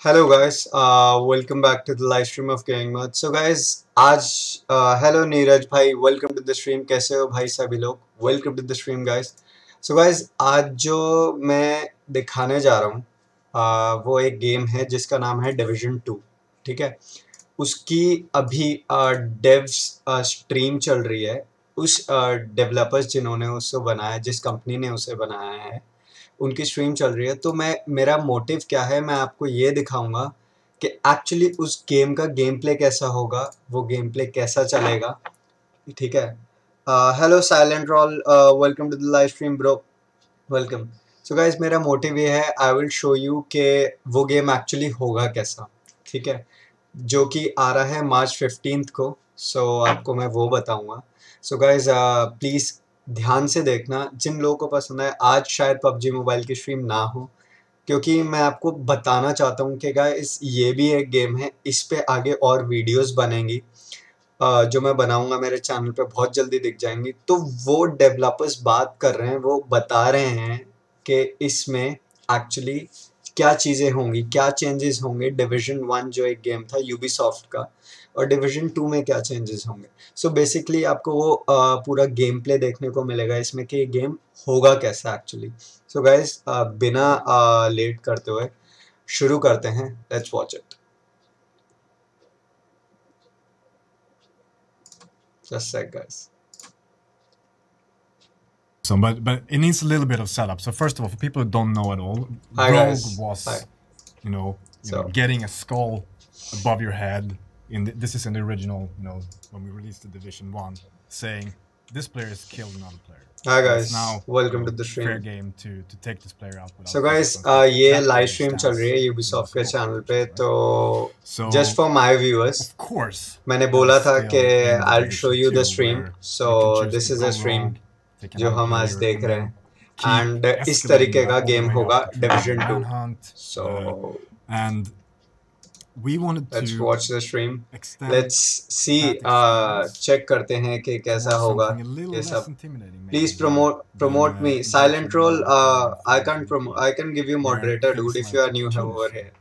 Hello guys, welcome back to the live stream of Gaming Mirth. So guys, आज hello Neeraj भाई, welcome to the stream. कैसे हो भाई सभी लोग? Welcome to the stream guys. So guys, आज जो मैं दिखाने जा रहा हूँ वो एक गेम है जिसका नाम है Division 2. ठीक है, उसकी अभी डेव्स स्ट्रीम चल रही है. उस डेवलपर्स जिन्होंने उसको बनाया, जिस कंपनी ने उसे बनाया है, उनकी स्ट्रीम चल रही है. तो मेरा मोटिव क्या है, मैं आपको ये दिखाऊंगा कि एक्चुअली उस गेम का गेम प्ले कैसा होगा, वो गेम प्ले कैसा चलेगा. ठीक है. Hello silent roll, welcome to the live stream bro, welcome. So guys, मेरा मोटिव ये है, आई विल शो यू कि वो गेम एक्चुअली होगा कैसा. ठीक है, जो कि आ रहा है मार्च 15 को. सो आपको मैं वो बताऊंगा. सो गाइस, प्लीज़ ध्यान से देखना. जिन लोगों को पसंद है, आज शायद पबजी मोबाइल की स्ट्रीम ना हो, क्योंकि मैं आपको बताना चाहता हूँ कि गाइस ये भी एक गेम है. इस पे आगे और वीडियोस बनेंगी जो मैं बनाऊंगा मेरे चैनल पे, बहुत जल्दी दिख जाएंगी. तो वो डेवलपर्स बात कर रहे हैं, वो बता रहे हैं कि इसमें एक्चुअली क्या चीज़ें होंगी, क्या चेंजेस होंगे. डिवीजन 1 जो एक गेम था यूबीसॉफ्ट का, और डिवीजन 2 में क्या चेंजेस होंगे. सो बेसिकली आपको वो पूरा गेम प्ले देखने को मिलेगा इसमें कि ये गेम होगा कैसा एक्चुअली. सो गाइस, बिना लेट करते हुए शुरू करते हैं. Let's watch it. Just sec guys. So, but it needs a little bit of setup. So first of all, for people who don't know at all, Hi, Rogue guys. was, Hi. you know, getting a skull above your head. This is in the original, when we released the Division 1, saying this player has killed another player. Hi guys, now, welcome to the stream. Fair game to take this player out. So guys, ये live stream चल रही है Ubisoft के channel पे. तो just for my viewers, of course, मैंने बोला था कि I'll show you the stream. So this is a stream जो हम आज देख रहे हैं, and इस तरीके का गेम होगा Division 2. So and we wanted to let's watch the stream. Let's see, check करते हैं कि कैसा होगा ये सब. Please promote me. Silent troll, I can't promote. I can give you moderator, dude, if you are new over here.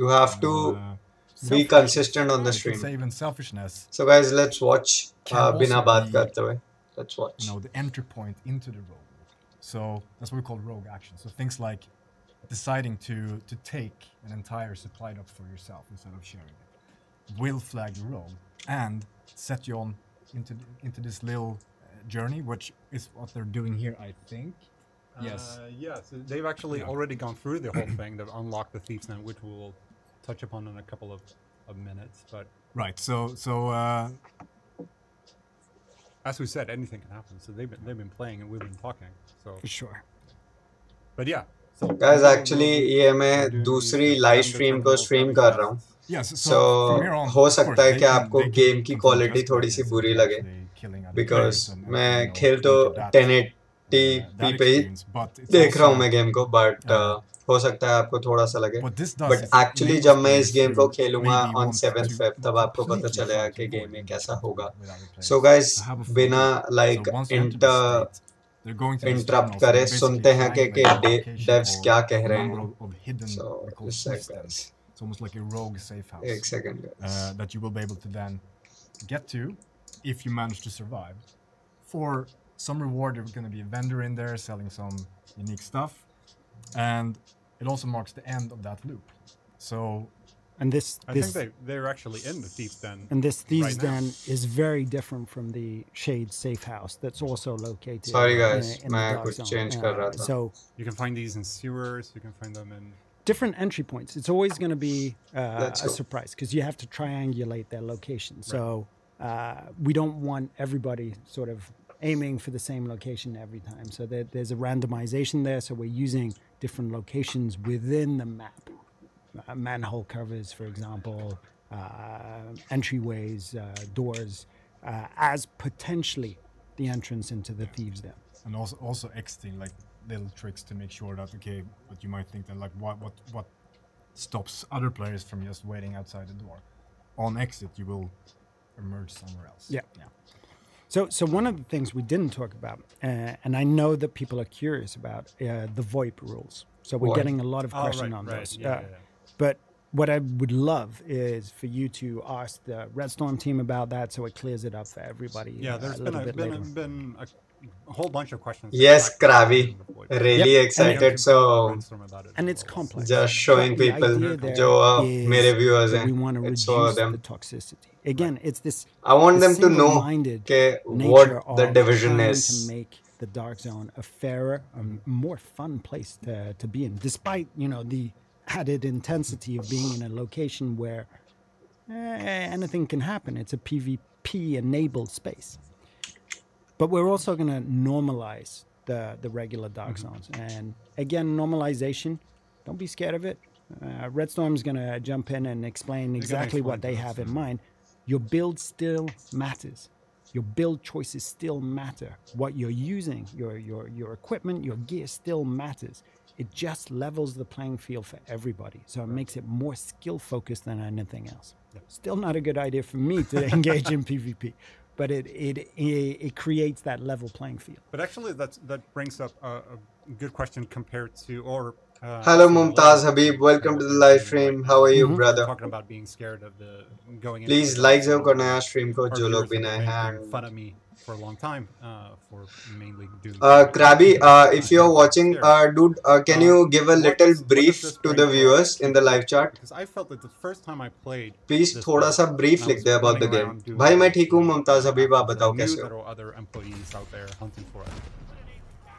You have to be consistent on the stream. So guys, let's watch. बिना बात करते हुए, let's watch. The entry point into the rogue. So that's what we call rogue action. So things like deciding to take an entire supply drop for yourself instead of sharing it will flag the rogue and set you on into this little journey, which is what they're doing here, I think. Yes. So they've actually already gone through the whole thing. They've unlocked the Thieves' Net, which we'll touch upon in a couple of minutes. But right. So as we said, anything can happen. So they've been playing and we've been talking. So for sure. But yeah. Guys, actually ये मैं दूसरी live stream को stream कर रहा हूँ. So हो सकता है कि आपको गेम की क्वालिटी थोड़ी सी बुरी लगे, because मैं खेल तो 1080p पे ही देख रहा हूँ मैं गेम को, but हो सकता है आपको थोड़ा सा लगे. बट एक्चुअली जब मैं इस गेम को खेलूंगा on 7th Feb, तब आपको पता चलेगा कि गेम में कैसा होगा. So guys, बिना like इंटरप्ट करे सुनते हैं कि डेव्स क्या कह रहे हैं. So just like guys, it's almost like a rogue safe house. एक second guys. That you will be able to then get to if you manage to survive. For some reward, there's going to be a vendor in there selling some unique stuff, and it also marks the end of that loop. So. And I think they're actually in the Thieves' Den. And this Thieves' Den is very different from the Shade Safe House that's also located. Sorry guys, in मैं the dark कुछ zone. change कर रहा था. So you can find these in sewers. You can find them in different entry points. It's always going to be a surprise because you have to triangulate their location. So we don't want everybody sort of aiming for the same location every time. So there's a randomization there. So we're using different locations within the map. Manhole covers, for example, entryways, doors, as potentially the entrance into the Thieves' Den. And also exiting, like little tricks to make sure that, okay, but you might think that like what stops other players from just waiting outside the door. On exit, you will emerge somewhere else. Yeah. So one of the things we didn't talk about, and I know that people are curious about, the VoIP rules. So we're What? getting a lot of questions on those. But what I would love is for you to ask the Redstorm team about that, so it clears it up for everybody. Yeah, there's been a whole bunch of questions. Yes, Krabi. Really excited. So, and it's complex. just showing the people idea there जो is मेरे viewers that हैं, we want to it's for reduce them. the toxicity. Again, it's this. I want this them to know single-minded के nature what the of division trying is. to make the Dark Zone a fairer, a more fun place to be in, despite the added intensity of being in a location where anything can happen. It's a PvP enabled space. But we're also going to normalize the regular Dark Zones. And again, normalization, don't be scared of it. Redstorm's going to jump in and explain exactly what they have in mind. Your build still matters. Your build choices still matter. What you're using, your equipment, your gear still matters. It just levels the playing field for everybody. So it makes it more skill focused than anything else. Still not a good idea for me to engage in PvP, but it creates that level playing field. But actually, that brings up a good question compared to Hello Mumtaz Habib, welcome to the live stream. How are you, brother? Talking about being scared of the going. Please like जरूर करना है stream को जो लोग भी नए हैं. Fun at me for a long time for mainly doing. Krabi, if you're watching, dude, can you give a little brief to the viewers in the live chat? Because I felt that the first time I played. Please थोड़ा सा brief लिख दे about the game. भाई मैं ठीक हूँ मुमताज हबीब, आप बताओ कैसे हो? There were other employees out there hunting for it.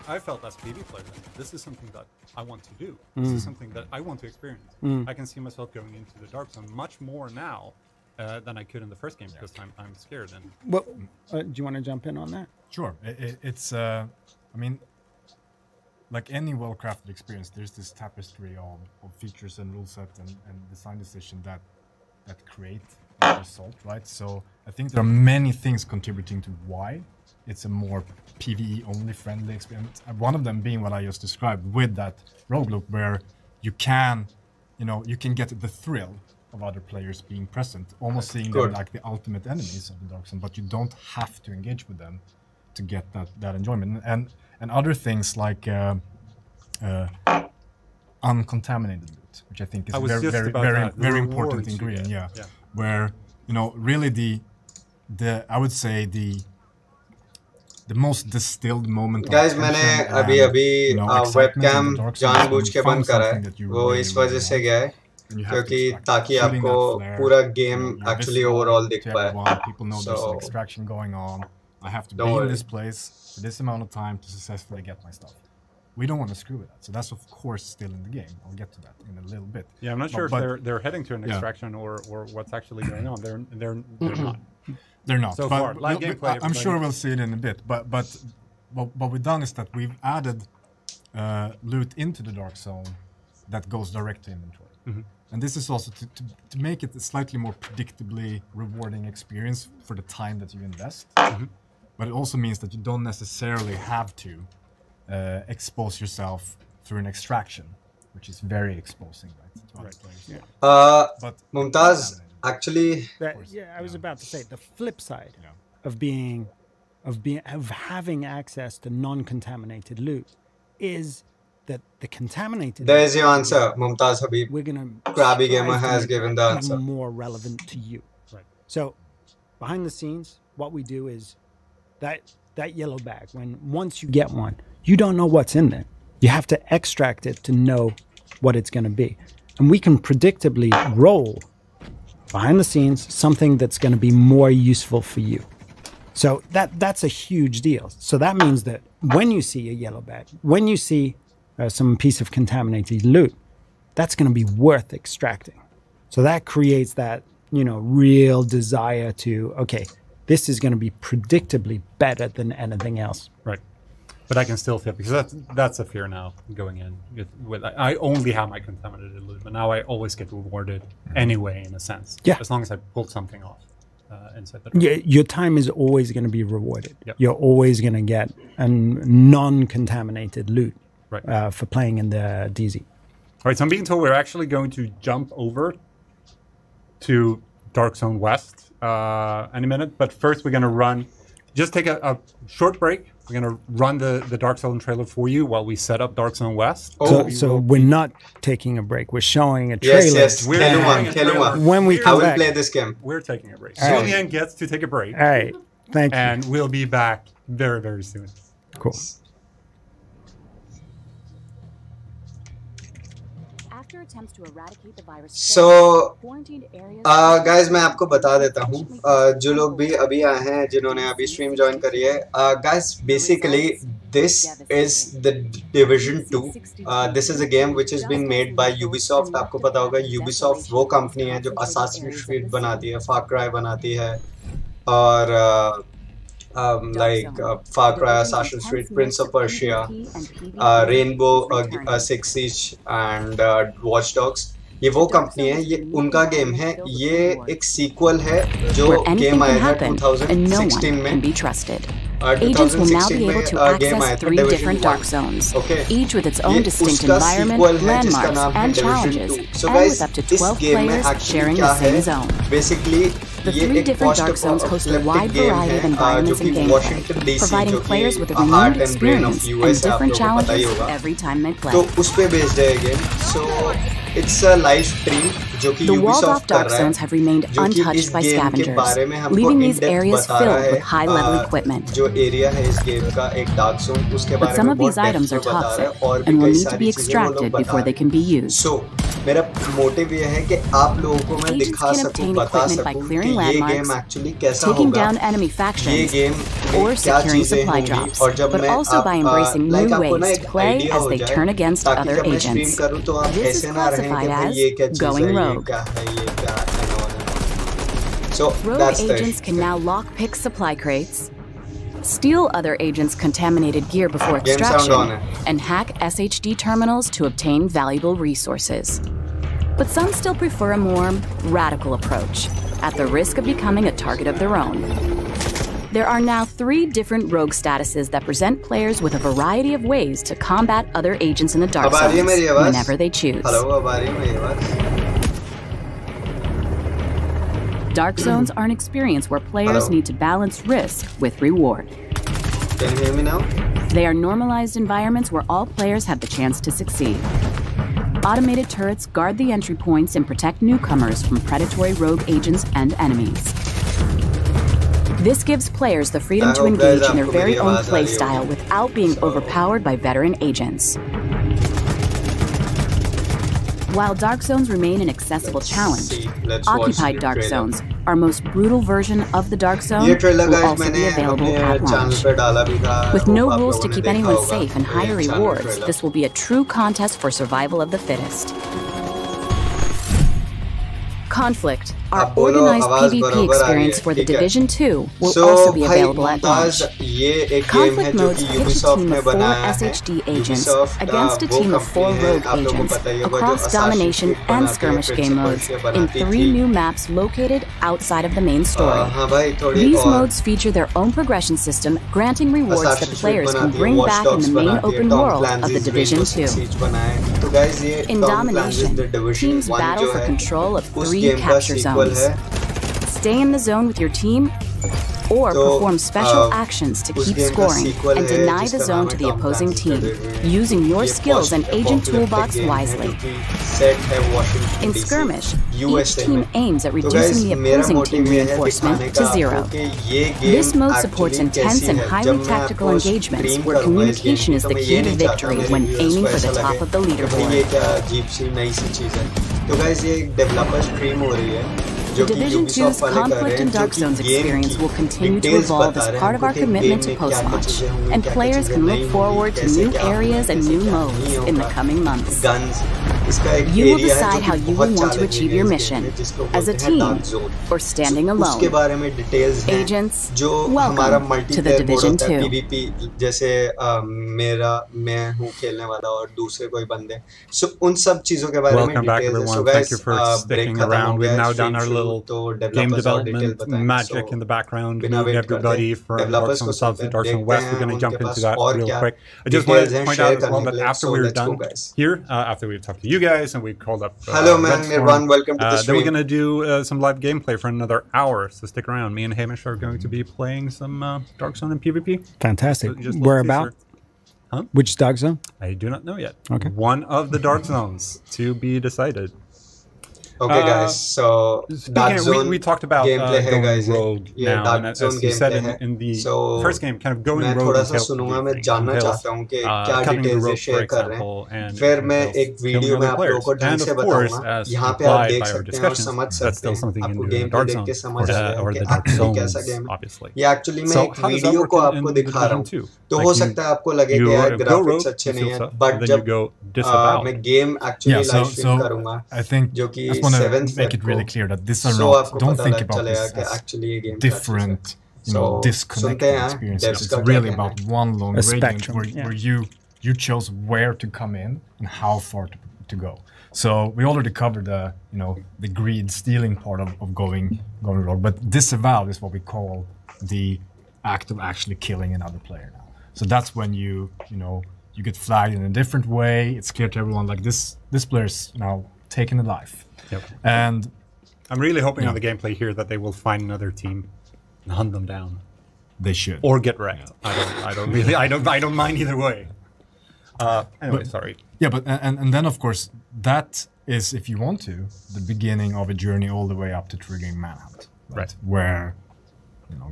I felt as PvP player, this is something that I want to do. This is something that I want to experience. I can see myself going into the Dark Zone much more now than I could in the first game because I'm scared. And well, do you want to jump in on that? Sure. It's I mean, like any well-crafted experience, there's this tapestry of features and rule set and design decision that create the result, right? So I think there are many things contributing to why it's a more PvE only friendly experience. One of them being what I just described with that rogue loop, where you can get the thrill of other players being present, almost seeing them like the ultimate enemies of the Dark Zone, but you don't have to engage with them to get that enjoyment. And other things like uncontaminated loot, which I think is very important ingredient. Yeah, where really the I would say the most distilled moment. Guys, मैंने अभी webcam जानबूझ के बंद करा है. वो इस वजह से गया है क्योंकि ताकि आपको पूरा game actually overall दिख पाए. People know there's an extraction going on. I have to be in this place for this amount of time to successfully get my stuff. We don't want to screw with that, so that's of course still in the game. I'll get to that in a little bit. Yeah, I'm not sure if they're heading to an extraction or what's actually going on. They're not. They're not. So but far, live gameplay. I'm sure we'll see it in a bit. But what we've done is that we've added loot into the Dark Zone that goes direct to inventory. And this is also to make it a slightly more predictably rewarding experience for the time that you invest. But it also means that you don't necessarily have to expose yourself through an extraction, which is very exposing, right? To other players. But Mumtaz, actually, I was about to say the flip side of having access to non-contaminated loot is that the contaminated. There is your answer, Mumtaz Habib. We're gonna. Krabi Gamer has given the answer. Even more relevant to you. Right. So, behind the scenes, what we do is that yellow bag. Once you get one, you don't know what's in there. You have to extract it to know what it's going to be, and we can predictably roll behind the scenes something that's going to be more useful for you. So that's a huge deal. So that means that when you see a yellow bag, when you see some piece of contaminated loot, that's going to be worth extracting. So that creates that, real desire to, okay, this is going to be predictably better than anything else. Right. But I can still feel, because that's a fear now going in. I only have my contaminated loot, but now I always get rewarded anyway, in a sense. Yeah. As long as I pulled something off inside the your time is always going to be rewarded. Yep. You're always going to get a non-contaminated loot for playing in the DZ. All right, so I'm being told we're actually going to jump over to Dark Zone West any minute, but first we're going to run just take a short break. We're going to run the Dark Zone trailer for you while we set up Dark Zone West. So we're not taking a break. We're showing a trailer. Yes. When we come I will back. play this game. We're taking a break. All right. Julian gets to take a break. All right. Thank you. And we'll be back very, very soon. Cool. So, guys, मैं आपको बता देता हूँ जो लोग भी अभी आए हैं जिन्होंने अभी स्ट्रीम ज्वाइन करी है guys, basically this is the Division 2. This is a game which has been made by Ubisoft. आपको पता होगा Ubisoft वो कंपनी है जो Assassin's Creed बनाती है, Far Cry बनाती है और like Far Cry, Assassin's Creed, Prince of Persia, Rainbow Six Siege and Watch Dogs. ये वो कंपनी है, ये उनका गेम है, ये एक सीक्वल है जो गेम आया था 2016 में। 2016 में गेम आया था Division 1, okay? ये उसका सीक्वल है जिसका नाम है Division 2. So guys, इस गेम में एक्चुअली क्या है? बेसिकली ये एक post-apocalyptic गेम है जो कि Washington DC जो कि heart and brain of US है, आप लोगों को पता ही होगा। तो उस पे बेस्ड है game. So it's a live stream जो कि Ubisoft कर रहा है, जो कि इस गेम के बारे में हमको in-depth बता रहा है। जो एरिया है इस गेम का एक डार्क जोन, उसके बारे में बहुत डेप्थ में बता रहा है और भी कई सारी चीजें वो लोग बता रहे हैं। So मेरा मोटिव ये है कि आप लोगों को मैं दिखा सकूं, बता सकूं कि ये गेम एक्चुअली कैसा होगा, ये गेम में क्या चीजें होंगी और जब मैं लाइक आपको ना एक आइडिया हो जाए ताकि जब मैं स्ट्रीम करूं तो आप ऐसे ना रहें कि भाई ये क्या चीज है, ये क्या है, ये क्या है। So that's the agents can now lockpick supply crates, steal other agents' contaminated gear before extraction, and hack SHD terminals to obtain valuable resources. But some still prefer a more radical approach, at the risk of becoming a target of their own. There are now 3 different rogue statuses that present players with a variety of ways to combat other agents in the Dark Zones whenever they choose. Dark Zones are an experience where players need to balance risk with reward. Can you hear me now? They are normalized environments where all players have the chance to succeed. Automated turrets guard the entry points and protect newcomers from predatory rogue agents and enemies. This gives players the freedom to engage in their very own playstyle without being overpowered by veteran agents. While Dark Zones remain an accessible challenge, Occupied Dark Zones, our most brutal version of the Dark Zone, will also be available at launch. With no rules to keep anyone safe and higher rewards, this will be a true contest for survival of the fittest. Conflict, our organized PvP experience for the Division 2, will also be available at launch. Conflict modes pitch a team of 4 SHD agents against a team of 4 rogue agents across domination and skirmish game modes in 3 new maps located outside of the main story. These modes feature their own progression system, granting rewards that players can bring back in the main open world of the Division 2. In domination, teams battle for control of 3 capture zones. Stay in the zone with your team, or perform special actions to keep scoring and deny the zone to the opposing team, using your skills and agent toolbox wisely. In skirmish, each team aims at reducing the opposing team reinforcement to 0. This mode supports intense and highly tactical engagements where communication is the key to victory when aiming for the top of the leaderboard. The Division 2's Conflict and Dark Zones experience will continue to evolve as part of our commitment to post-launch, and players can look forward to new areas and new modes in the coming months. You will decide how you will want to achieve your mission, as a team or standing alone. Agents, welcome to the Division 2. PvP जैसे मैं हूँ खेलने वाला और दूसरे कोई बंदे, so उन सब चीजों के बारे में details. So guys, thank you for sticking around. We've now done our little game development magic in the background, moving everybody from Dark Zone South to Dark Zone West. We're going to jump into that real quick. I just wanted to point out as well that after we're done here, after we've talked to you guys, and we called up. Hello, man. Nirvan, welcome to the stream. Then we're going to do some live gameplay for another hour, so stick around. Me and Hamish are going to be playing some Dark Zone and PvP. Fantastic. So where about? Huh? Which Dark Zone? I do not know yet. Okay. One of the Dark Zones to be decided. Okay, guys. So Dark Zone we talked about gameplay going rogue yeah, now, Dark and Zone as you said gameplay in the so first game, kind of going rogue. मैं थोड़ा सा सुनूंगा, मैं जानना चाहता हूँ कि क्या डिटेल्स ये शेयर कर रहे हैं, फिर मैं एक वीडियो में आप लोगों को ढंग से बताऊंगा, यहाँ पे आप देख सकते हैं और समझ सकते हैं, आपको गेम प्ले देख के समझ सकते हैं कि एक्चुअली कैसा गेम है। ये एक्चुअली मैं एक वीडियो को आपको दिखा रहा हूँ, तो हो सकता है आपको लगे कि यार ग्राफिक्स अच्छे नहीं है, बट जब मैं गेम एक्चुअली लाइव स्ट्रीम करूंगा, जो कि 7th really clear that this are not, don't think about this as different, disconnected experiences. It's really about one long gradient where you chose where to come in and how far to go. So we already covered the the greed stealing part of going rogue, but disavow is what we call the act of actually killing another player now. So that's when you get flagged in a different way. It's clear to everyone like this player's now taken a life. Yep. And I'm really hoping on the gameplay here that they will find another team and hunt them down. They should. Or get wrecked. I don't mind either way. Anyway, sorry. Yeah, but and then of course that is, if you want to, the beginning of a journey all the way up to triggering Manhunt. Right. Where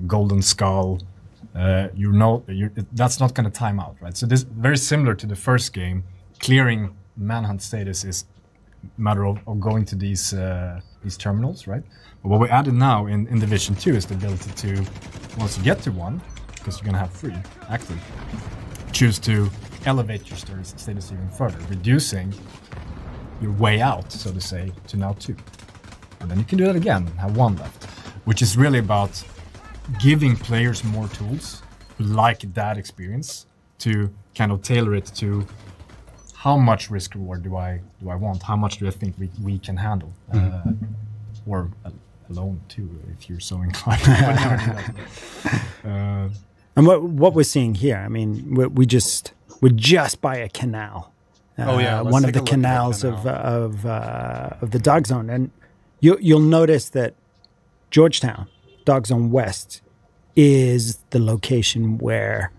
Golden Skull, that's not going to time out, right? So this very similar to the first game. Clearing Manhunt status is matter of going to these terminals, right? But what we added now in Division 2 is the ability to, once you get to one, because you're going to have 3 active, choose to elevate your status even further, reducing your way out, so to say, to now 2. And then you can do that again and have 1 left, which is really about giving players more tools who like that experience to kind of tailor it to how much risk reward do I want? How much do I think we can handle? Or alone too, if you're so inclined. And what we're seeing here, I mean, we're just by a canal. One of the canals of the Dark Zone, and you'll notice that Georgetown, Dark Zone West, is the location where,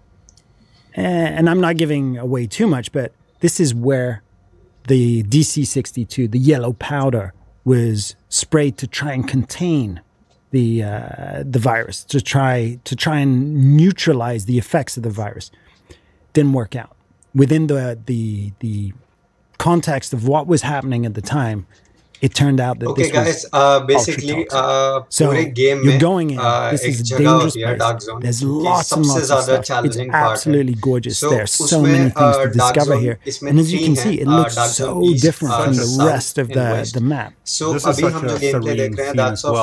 and I'm not giving away too much, but this is where the DC-62, the yellow powder, was sprayed to try and contain the virus, to try and neutralize the effects of the virus. Didn't work out. Within the context of what was happening at the time, it turned out that this was basically so you're going in. This is a dangerous place. There's lots and lots of stuff. It's absolutely gorgeous. There's so many things to discover here, and as you can see, it looks so different from the rest of the map. So अभी हम जो gameplay देख रहे हैं, that's of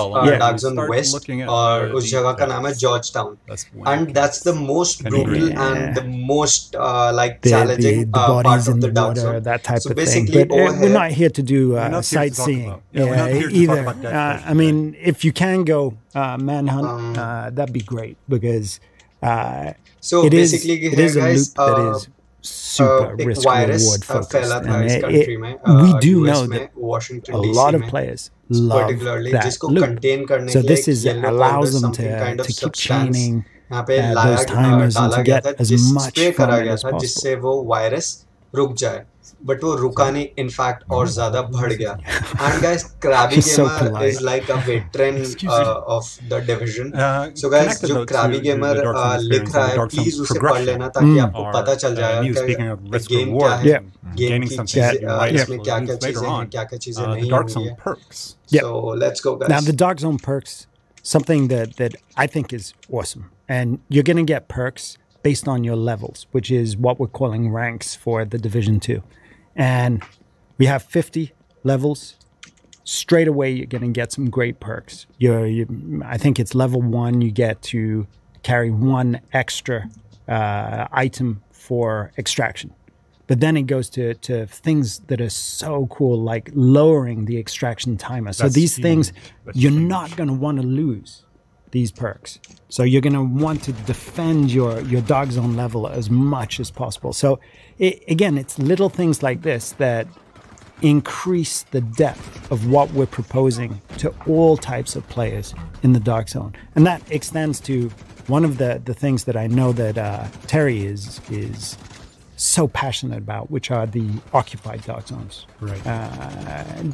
Dark Zone West, और उस जगह का नाम है Georgetown, and that's the most brutal and the most like challenging part of the Dark Zone. That type of thing. But we're not here to do sightseeing either. I mean, if you can go Manhunt, that'd be great, because so it is basically a loop that is super risk reward focused. And we do know that a lot of players love that loop. So this allows them to keep chaining those timers and to get as much from it as possible. जिससे वो virus रुक जाए, but वो रुका नहीं, in fact और ज़्यादा बढ़ गया. And guys, Krabby Gamer is like a veteran of the division. So guys, जो Krabby Gamer लिख रहा है, please उसे पढ़ लेना ताकि आपको पता चल जाएगा कि गेम क्या है, गेम की चीजें, इसमें क्या-क्या चीजें हैं, क्या-क्या चीजें नहीं होंगी. So let's go, guys. Now the Dark Zone perks, something that I think is awesome, and you're going to get perks based on your levels, which is what we're calling ranks for the Division 2. And we have 50 levels. Straight away, you're going to get some great perks. I think it's level 1, you get to carry 1 extra item for extraction. But then it goes to things that are so cool, like lowering the extraction timer. So these things, you're not going to want to lose these perks. So you're going to want to defend your Dark Zone level as much as possible. So again, it's little things like this that increase the depth of what we're proposing to all types of players in the Dark Zone. And that extends to one of the things that I know that Terry is so passionate about, which are the occupied Dark Zones. Right.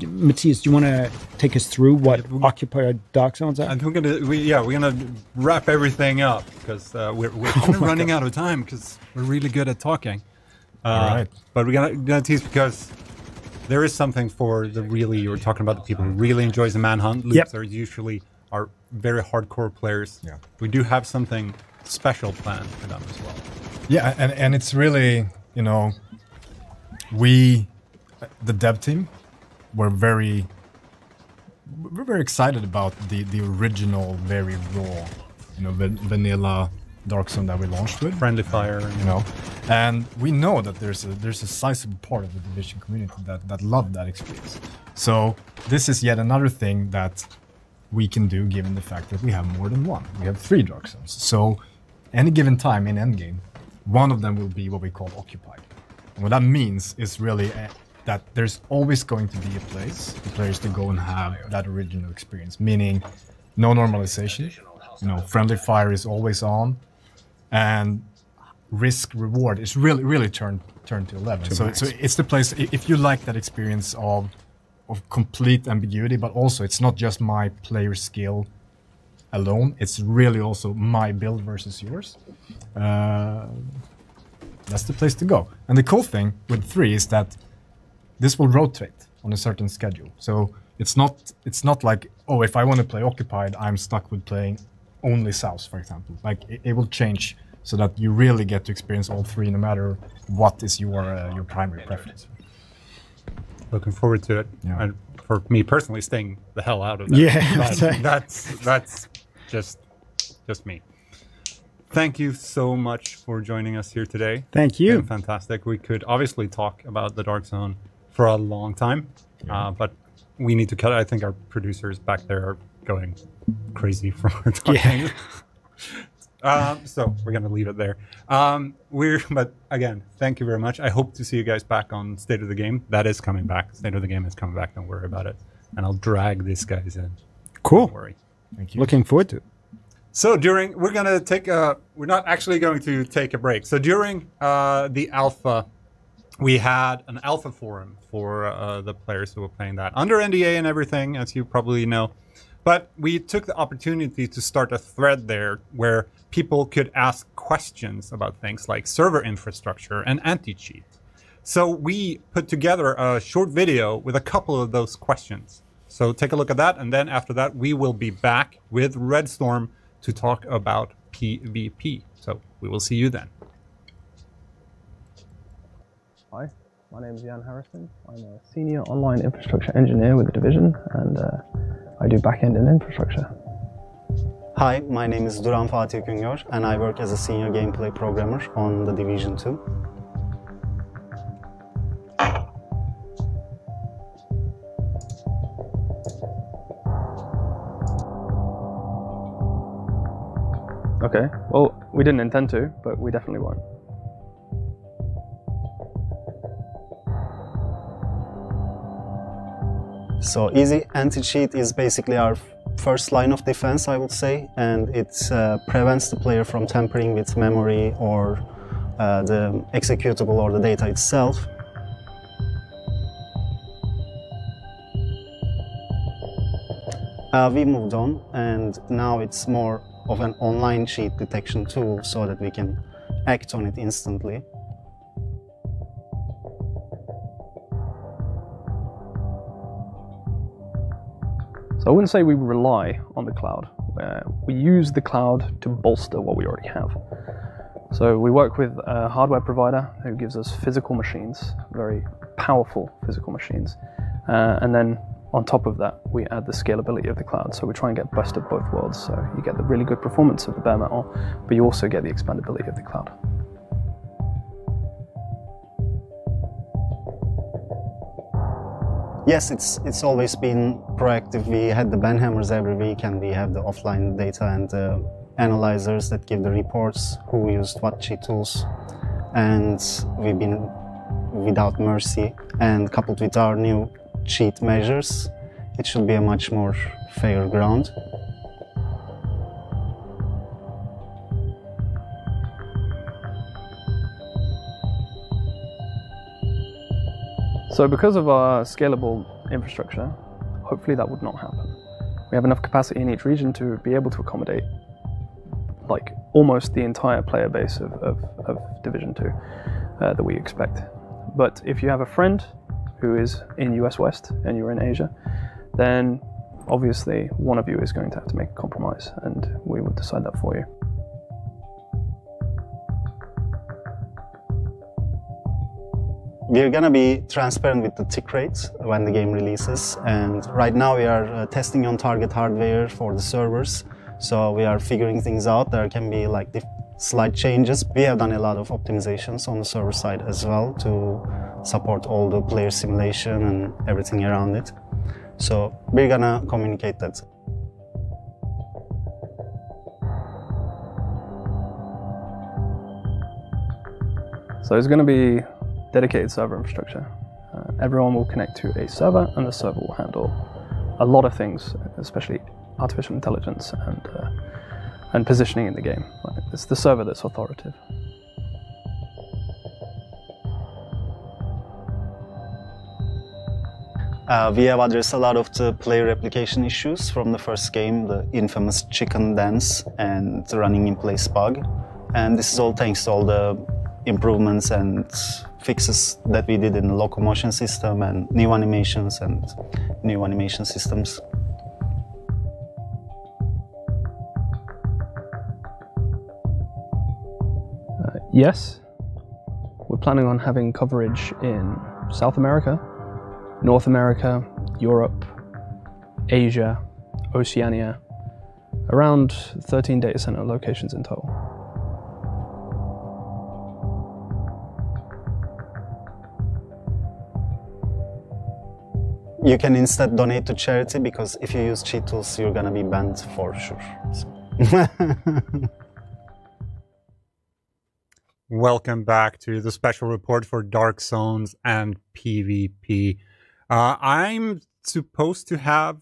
Matthias, do you want to take us through what occupied Dark Zones are? I think we're gonna wrap everything up because we're kind of running out of time because we're really good at talking. All right. But we're gonna tease because there is something for you were talking about the people who really enjoys the manhunt loops. Are usually are very hardcore players. Yeah. We do have something special planned for them as well. Yeah, and it's really, you know, the dev team, we're very excited about the original, very raw, you know, vanilla Dark Zone that we launched with. Friendly fire, you know, and we know that there's a sizable part of the Division community that love that experience. So this is yet another thing that we can do, given the fact that we have more than one. We have 3 Dark Zones. So any given time in endgame, one of them will be what we call occupied. And what that means is really that there's always going to be a place for players to go and have that original experience, meaning no normalization, you know, friendly fire is always on, and risk reward is really turned to 11. So it's the place, if you like that experience of complete ambiguity, but also it's not just my player skill alone, it's really also my build versus yours. That's the place to go. And the cool thing with 3 is that this will rotate on a certain schedule. So it's not like, oh, if I want to play occupied, I'm stuck with playing only South, for example. Like it will change so that you really get to experience all 3, no matter what is your primary preference. Looking forward to it. Yeah. And for me personally, staying the hell out of that. Yeah, that's just me. Thank you so much for joining us here today. Thank you. Fantastic. We could obviously talk about the Dark Zone for a long time, but we need to cut it. I think our producers back there are going crazy from our talking. Yeah. So we're going to leave it there. But again, thank you very much. I hope to see you guys back on State of the Game. That is coming back. State of the Game is coming back. Don't worry about it. And I'll drag these guys in. Cool. Don't worry. Thank you. Looking forward to it. So we're not actually going to take a break. So during the alpha, we had an alpha forum for the players who were playing that under NDA and everything, as you probably know. But we took the opportunity to start a thread there where people could ask questions about things like server infrastructure and anti-cheat. So we put together a short video with a couple of those questions. So take a look at that, and then after that, we will be back with Redstorm to talk about PvP. So we will see you then. Hi, my name is Jan Harrison. I'm a senior online infrastructure engineer with the Division, and I do backend and infrastructure. Hi, my name is Duran Fatih Güngör, and I work as a senior gameplay programmer on the Division 2. Okay, well, we didn't intend to, but we definitely won't. So easy anti-cheat is basically our first line of defense, I would say, and it prevents the player from tampering with memory or the executable or the data itself. We moved on, and now it's more of an online cheat detection tool so that we can act on it instantly. So I wouldn't say we rely on the cloud. We use the cloud to bolster what we already have. So we work with a hardware provider who gives us physical machines, very powerful physical machines. And then on top of that, we add the scalability of the cloud. So we try and get best of both worlds. So you get the really good performance of the bare metal, but you also get the expandability of the cloud. Yes, it's always been proactive. We had the banhammers every week, and we have the offline data and analyzers that give the reports, who used what cheat tools. And we've been without mercy, and coupled with our new cheat measures, it should be a much more fair ground. So because of our scalable infrastructure, hopefully that would not happen. We have enough capacity in each region to be able to accommodate like almost the entire player base of Division 2 that we expect. But if you have a friend who is in US West and you're in Asia, then obviously one of you is going to have to make a compromise, and we will decide that for you. We're gonna be transparent with the tick rates when the game releases, and right now we are testing on target hardware for the servers, so we are figuring things out. There can be like slight changes. We have done a lot of optimizations on the server side as well to support all the player simulation and everything around it. So we're gonna communicate that. So there's going to be dedicated server infrastructure. Everyone will connect to a server, and the server will handle a lot of things, especially artificial intelligence and positioning in the game. It's the server that's authoritative. We have addressed a lot of the player replication issues from the first game, the infamous chicken dance and the running in place bug. And this is all thanks to all the improvements and fixes that we did in the locomotion system and new animations and new animation systems. Yes, we're planning on having coverage in South America, North America, Europe, Asia, Oceania, around 13 data center locations in total. You can instead donate to charity, because if you use cheat tools, you're gonna be banned for sure. Welcome back to the special report for Dark Zones and PvP. I'm supposed to have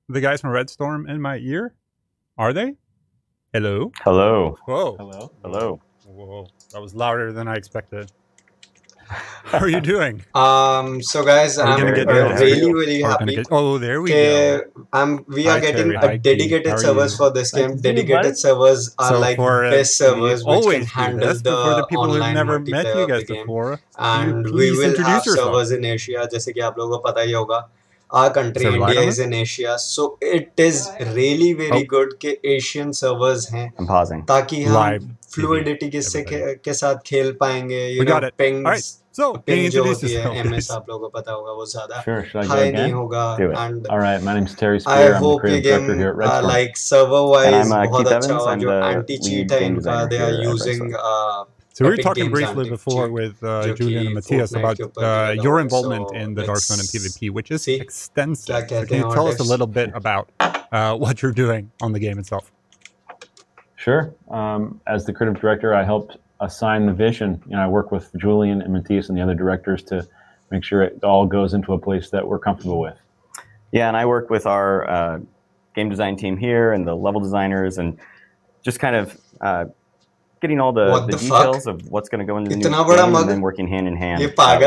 the guys from Red Storm in my ear. Are they? Hello? Hello. Whoa. Hello. Hello. Whoa. That was louder than I expected. How are you doing? So guys, I'm really happy. Oh, there we go. We are getting a dedicated servers for this game. Dedicated servers are like best servers which can handle the people who've online never met you guys before. And we will have servers in Asia, जैसे कि आप लोगों को पता ही होगा. Our country, India, is in Asia, so it is really very good कि Asian servers हैं. I'm pausing. ताकि हम fluidity के साथ खेल पाएंगे. You know, pings. So, ping जो होती है MS आप लोगों को पता होगा वो ज़्यादा high नहीं होगा. And all right, my name's Terry Spear. I'm the creative director here at Red Storm. Like server wise बहुत अच्छा हुआ जो anti-cheat है इनका. They are using so we were talking briefly before with Julian and Matthias about your involvement in the Dark Zone and PvP, which is extensive. So can you tell us a little bit about what you're doing on the game itself? Sure. As the creative director, I helped assign the vision. You know, I work with Julian and Matthias and the other directors to make sure it all goes into a place that we're comfortable with. Yeah, and I work with our game design team here and the level designers, and just kind of getting all the details of what's going to go into the new game, and then working hand in hand. I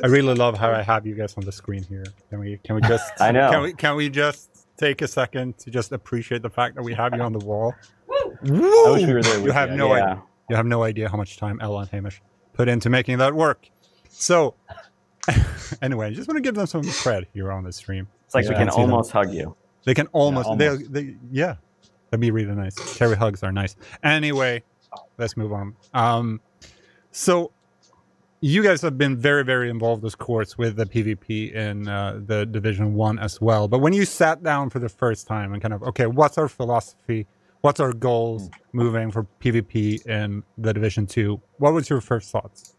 really love how I have you guys on the screen here. Can we just? I know. Can we just take a second to just appreciate the fact that we have you on the wall? I wish we were there with you. Have no idea. You have no idea how much time Ella and Hamish put into making that work. So, anyway, I just want to give them some cred here on the stream. It's like we can almost hug you. They can almost. Yeah. That'd be really nice. Terry hugs are nice. Anyway, let's move on. So you guys have been very, very involved, of course, with the PvP in the Division 1 as well. But when you sat down for the first time and kind of, okay, what's our philosophy? What's our goals moving for PvP in the Division 2? What was your first thoughts?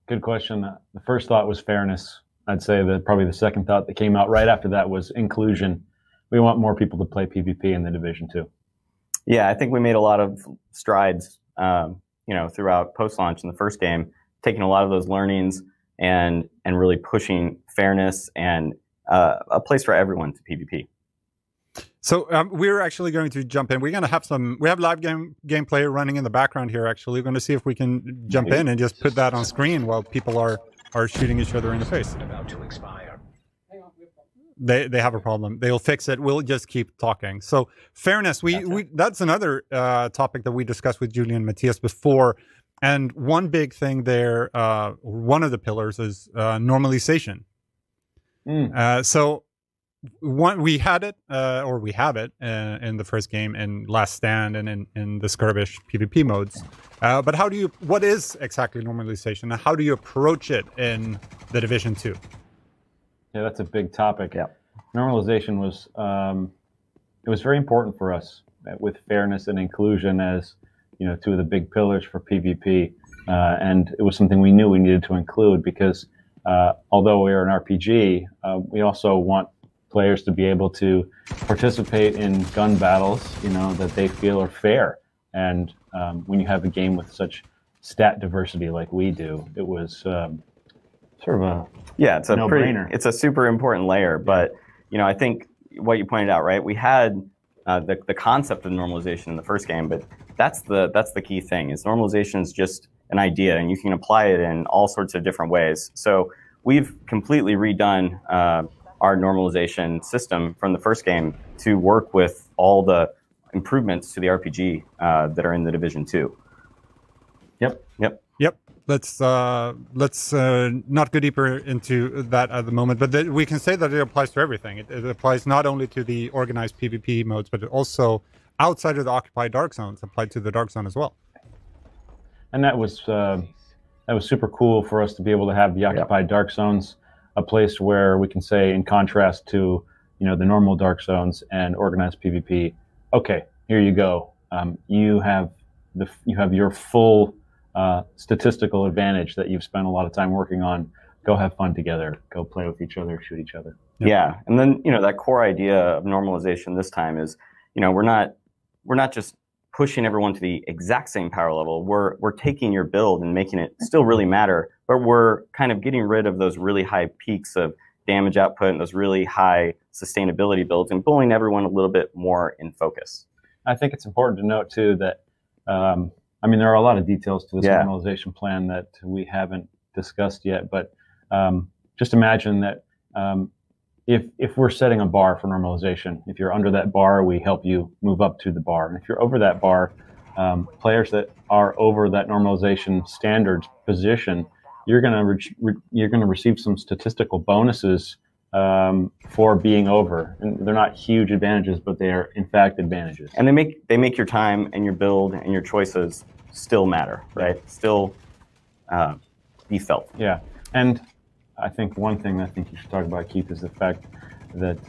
Good question. The first thought was fairness. I'd say that probably the second thought that came out right after that was inclusion. We want more people to play PvP in the Division 2. Yeah, I think we made a lot of strides. throughout post-launch in the first game, taking a lot of those learnings and really pushing fairness and a place for everyone to PvP. So we're actually going to jump in. We're going to have we have live gameplay running in the background here, actually. We're going to see if we can jump in and just put that on screen while people are shooting each other in the face. About to expire. They have a problem. They'll fix it. We'll just keep talking. So fairness, that's another topic that we discussed with Julian and Matthias before. And one big thing there, one of the pillars is normalization. So we had it, or we have it in the first game, in Last Stand, and in the skirmish PvP modes. But what is exactly normalization, and how do you approach it in the Division 2? Yeah, that's a big topic. Yeah. Normalization was, it was very important for us with fairness and inclusion as, two of the big pillars for PvP. And it was something we knew we needed to include because although we're an RPG, we also want players to be able to participate in gun battles, that they feel are fair. And when you have a game with such stat diversity like we do, it was sort of a it's a no-brainer. It's a super important layer. But I think what you pointed out, right? We had the concept of normalization in the first game, but that's the key thing. Is normalization is just an idea, and you can apply it in all sorts of different ways. So we've completely redone our normalization system from the first game to work with all the improvements to the RPG that are in the Division 2. Yep. Let's not go deeper into that at the moment, but we can say that it applies to everything. It applies not only to the organized PvP modes, but also outside of the occupied dark zones, applied to the dark zone as well. And that was super cool for us to be able to have the occupied dark zones, a place where we can say, in contrast to the normal dark zones and organized PvP, okay, here you go. You have your full statistical advantage that you've spent a lot of time working on. Go have fun together. Go play with each other. Shoot each other. Yeah, and then that core idea of normalization this time is, we're not just pushing everyone to the exact same power level. We're taking your build and making it still really matter, but we're kind of getting rid of those really high peaks of damage output and those really high sustainability builds and pulling everyone a little bit more in focus. I think it's important to note too that there are a lot of details to this normalization plan that we haven't discussed yet, but just imagine that if we're setting a bar for normalization, if you're under that bar, we help you move up to the bar. And if you're over that bar, players that are over that normalization standards position, you're going to receive some statistical bonuses for being over. And they're not huge advantages, but they are in fact advantages. And they make your time and your build and your choices still matter, right? Still be felt. Yeah, and I think one thing I think you should talk about, Keith, is the fact that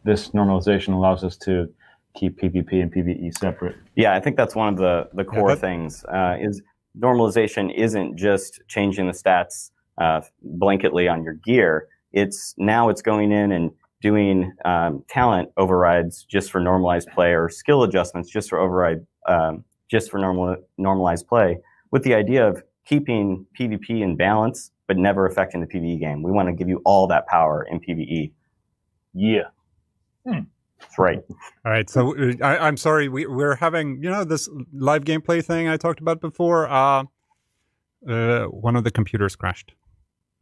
this normalization allows us to keep PvP and PvE separate. Yeah, I think that's one of the core things. Is normalization isn't just changing the stats blanketly on your gear. It's going in and doing talent overrides just for normalized play, or skill adjustments just for normalized play, with the idea of keeping PvP in balance, but never affecting the PvE game. We want to give you all that power in PvE. Yeah. That's right. All right. So I'm sorry, we're having, this live gameplay thing I talked about before. One of the computers crashed.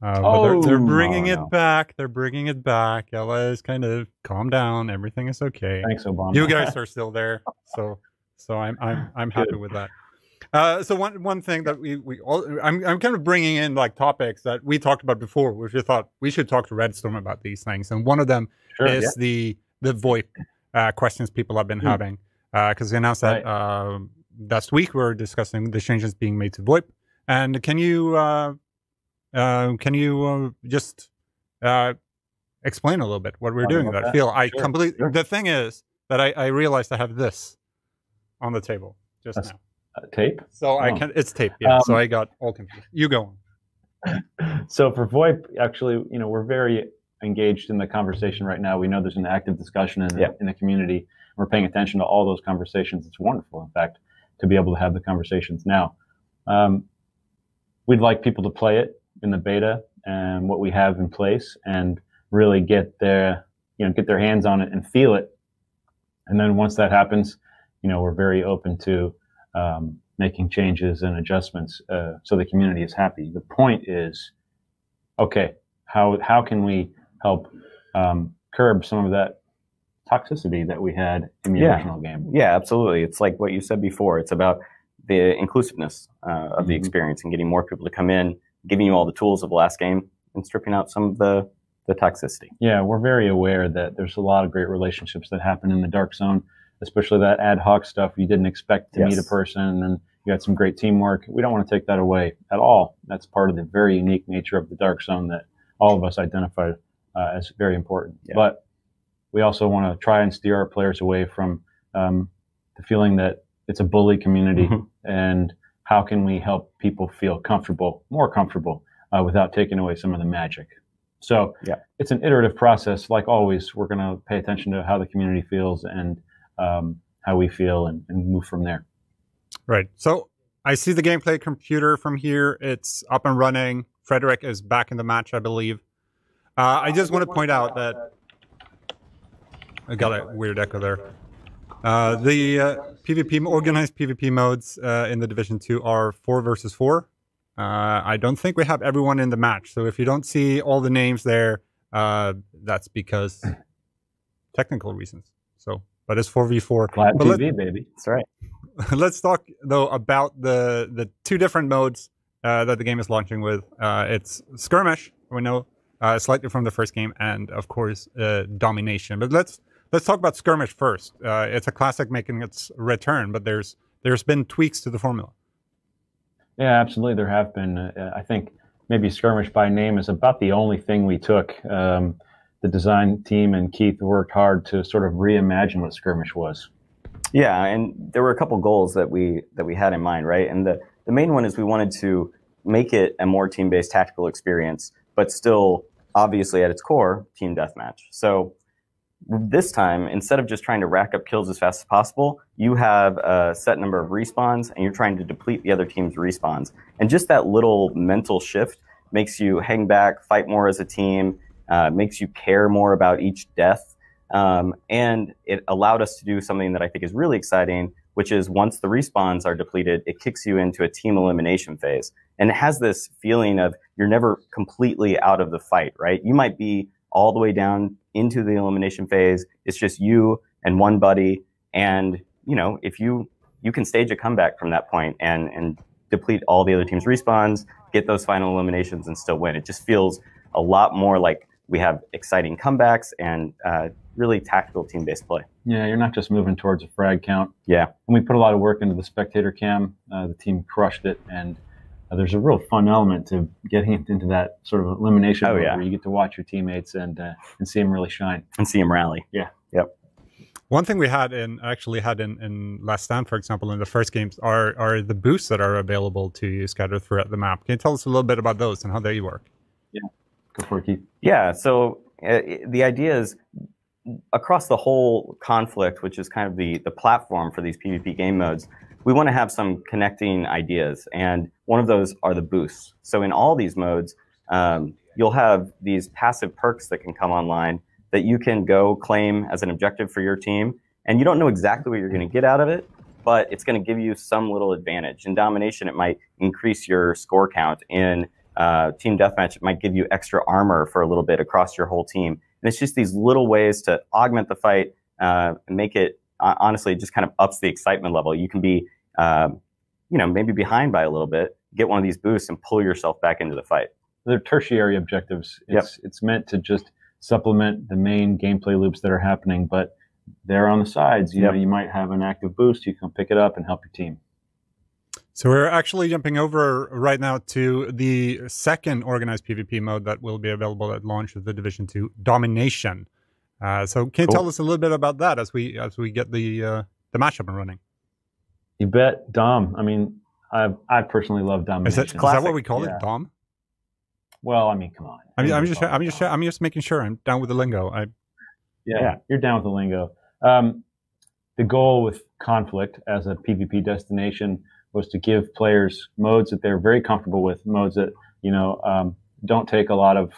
But they're bringing it back. They're bringing it back. LA's kind of calm down. Everything is okay. Thanks, Obama. You guys are still there, so I'm happy with that. So one thing that I'm kind of bringing in like topics that we talked about before, which we thought we should talk to Redstorm about these things, and one of them is the VoIP questions people have been having, because we announced that last week we were discussing the changes being made to VoIP, and can you just explain a little bit what we're doing with that? The thing is that I realized I have this on the table just now. Tape? So it's tape, yeah. So I got all confused. You go on. So for VoIP, actually, we're very engaged in the conversation right now. We know there's an active discussion in the community. We're paying attention to all those conversations. It's wonderful, in fact, to be able to have the conversations now. we'd like people to play it in the beta and what we have in place, and really get their hands on it and feel it. And then once that happens, we're very open to making changes and adjustments so the community is happy. The point is, okay, how can we help curb some of that toxicity that we had in the original game? Yeah, absolutely. It's like what you said before. It's about the inclusiveness of the experience and getting more people to come in, giving you all the tools of the last game, and stripping out some of the toxicity. Yeah, we're very aware that there's a lot of great relationships that happen in the Dark Zone, especially that ad hoc stuff. You didn't expect to meet a person, and then you got some great teamwork. We don't want to take that away at all. That's part of the very unique nature of the Dark Zone that all of us identify as very important. Yeah. But we also want to try and steer our players away from the feeling that it's a bully community, and how can we help people feel comfortable, more comfortable, without taking away some of the magic. So it's an iterative process. Like always, we're going to pay attention to how the community feels and how we feel, and move from there. Right. So I see the gameplay computer from here. It's up and running. Frederick is back in the match, I believe. I just want to point out that I got a weird echo there. The PvP, organized PvP modes in the Division 2 are 4 versus 4. I don't think we have everyone in the match. So if you don't see all the names there, that's because technical reasons. So, but it's 4v4. Flat TV, baby. That's right. Let's talk, though, about the two different modes that the game is launching with. It's Skirmish, we know, slightly from the first game, and, of course, Domination. But let's talk about Skirmish first. It's a classic making its return, but there's been tweaks to the formula. Yeah, absolutely. There have been. I think maybe Skirmish by name is about the only thing we took. The design team and Keith worked hard to sort of reimagine what Skirmish was. Yeah, and there were a couple goals that we had in mind, right? And the main one is we wanted to make it a more team-based tactical experience, but still, obviously, at its core, team deathmatch. So this time, instead of just trying to rack up kills as fast as possible, you have a set number of respawns, and you're trying to deplete the other team's respawns. And just that little mental shift makes you hang back, fight more as a team, makes you care more about each death. And it allowed us to do something that I think is really exciting, which is once the respawns are depleted, it kicks you into a team elimination phase. And it has this feeling of you're never completely out of the fight, right? You might be all the way down into the elimination phase. It's just you and one buddy. And, if you can stage a comeback from that point and deplete all the other team's respawns, get those final eliminations and still win. It just feels a lot more like we have exciting comebacks and really tactical team-based play. Yeah, you're not just moving towards a frag count. Yeah. And we put a lot of work into the spectator cam. The team crushed it, and there's a real fun element to getting into that sort of elimination mode where you get to watch your teammates and see them really shine. And see them rally. Yeah. Yep. One thing we had in Last Stand, for example, in the first games are the boosts that are available to you scattered throughout the map. Can you tell us a little bit about those and how they work? Yeah. Go for it, Keith. Yeah, so the idea is across the whole conflict, which is kind of the platform for these PvP game modes, we want to have some connecting ideas, and one of those are the boosts. So in all these modes, you'll have these passive perks that can come online that you can go claim as an objective for your team, and you don't know exactly what you're going to get out of it, but it's going to give you some little advantage. In Domination, it might increase your score count. In Team Deathmatch, it might give you extra armor for a little bit across your whole team. And it's just these little ways to augment the fight and make it, honestly, just kind of ups the excitement level. You can be, maybe behind by a little bit, get one of these boosts and pull yourself back into the fight. They're tertiary objectives. It's meant to just supplement the main gameplay loops that are happening, but they're on the sides. You know, you might have an active boost. You can pick it up and help your team. So we're actually jumping over right now to the second organized PvP mode that will be available at launch of the Division 2, Domination. So can you tell us a little bit about that as we get the match up and running? You bet. Dom. I mean, I personally love Domination. Is that what we call it, Dom? Well, I mean, come on. I'm just making sure I'm down with the lingo. Yeah, you're down with the lingo. The goal with Conflict as a PvP destination was to give players modes that they're very comfortable with, modes that, you know, don't take a lot of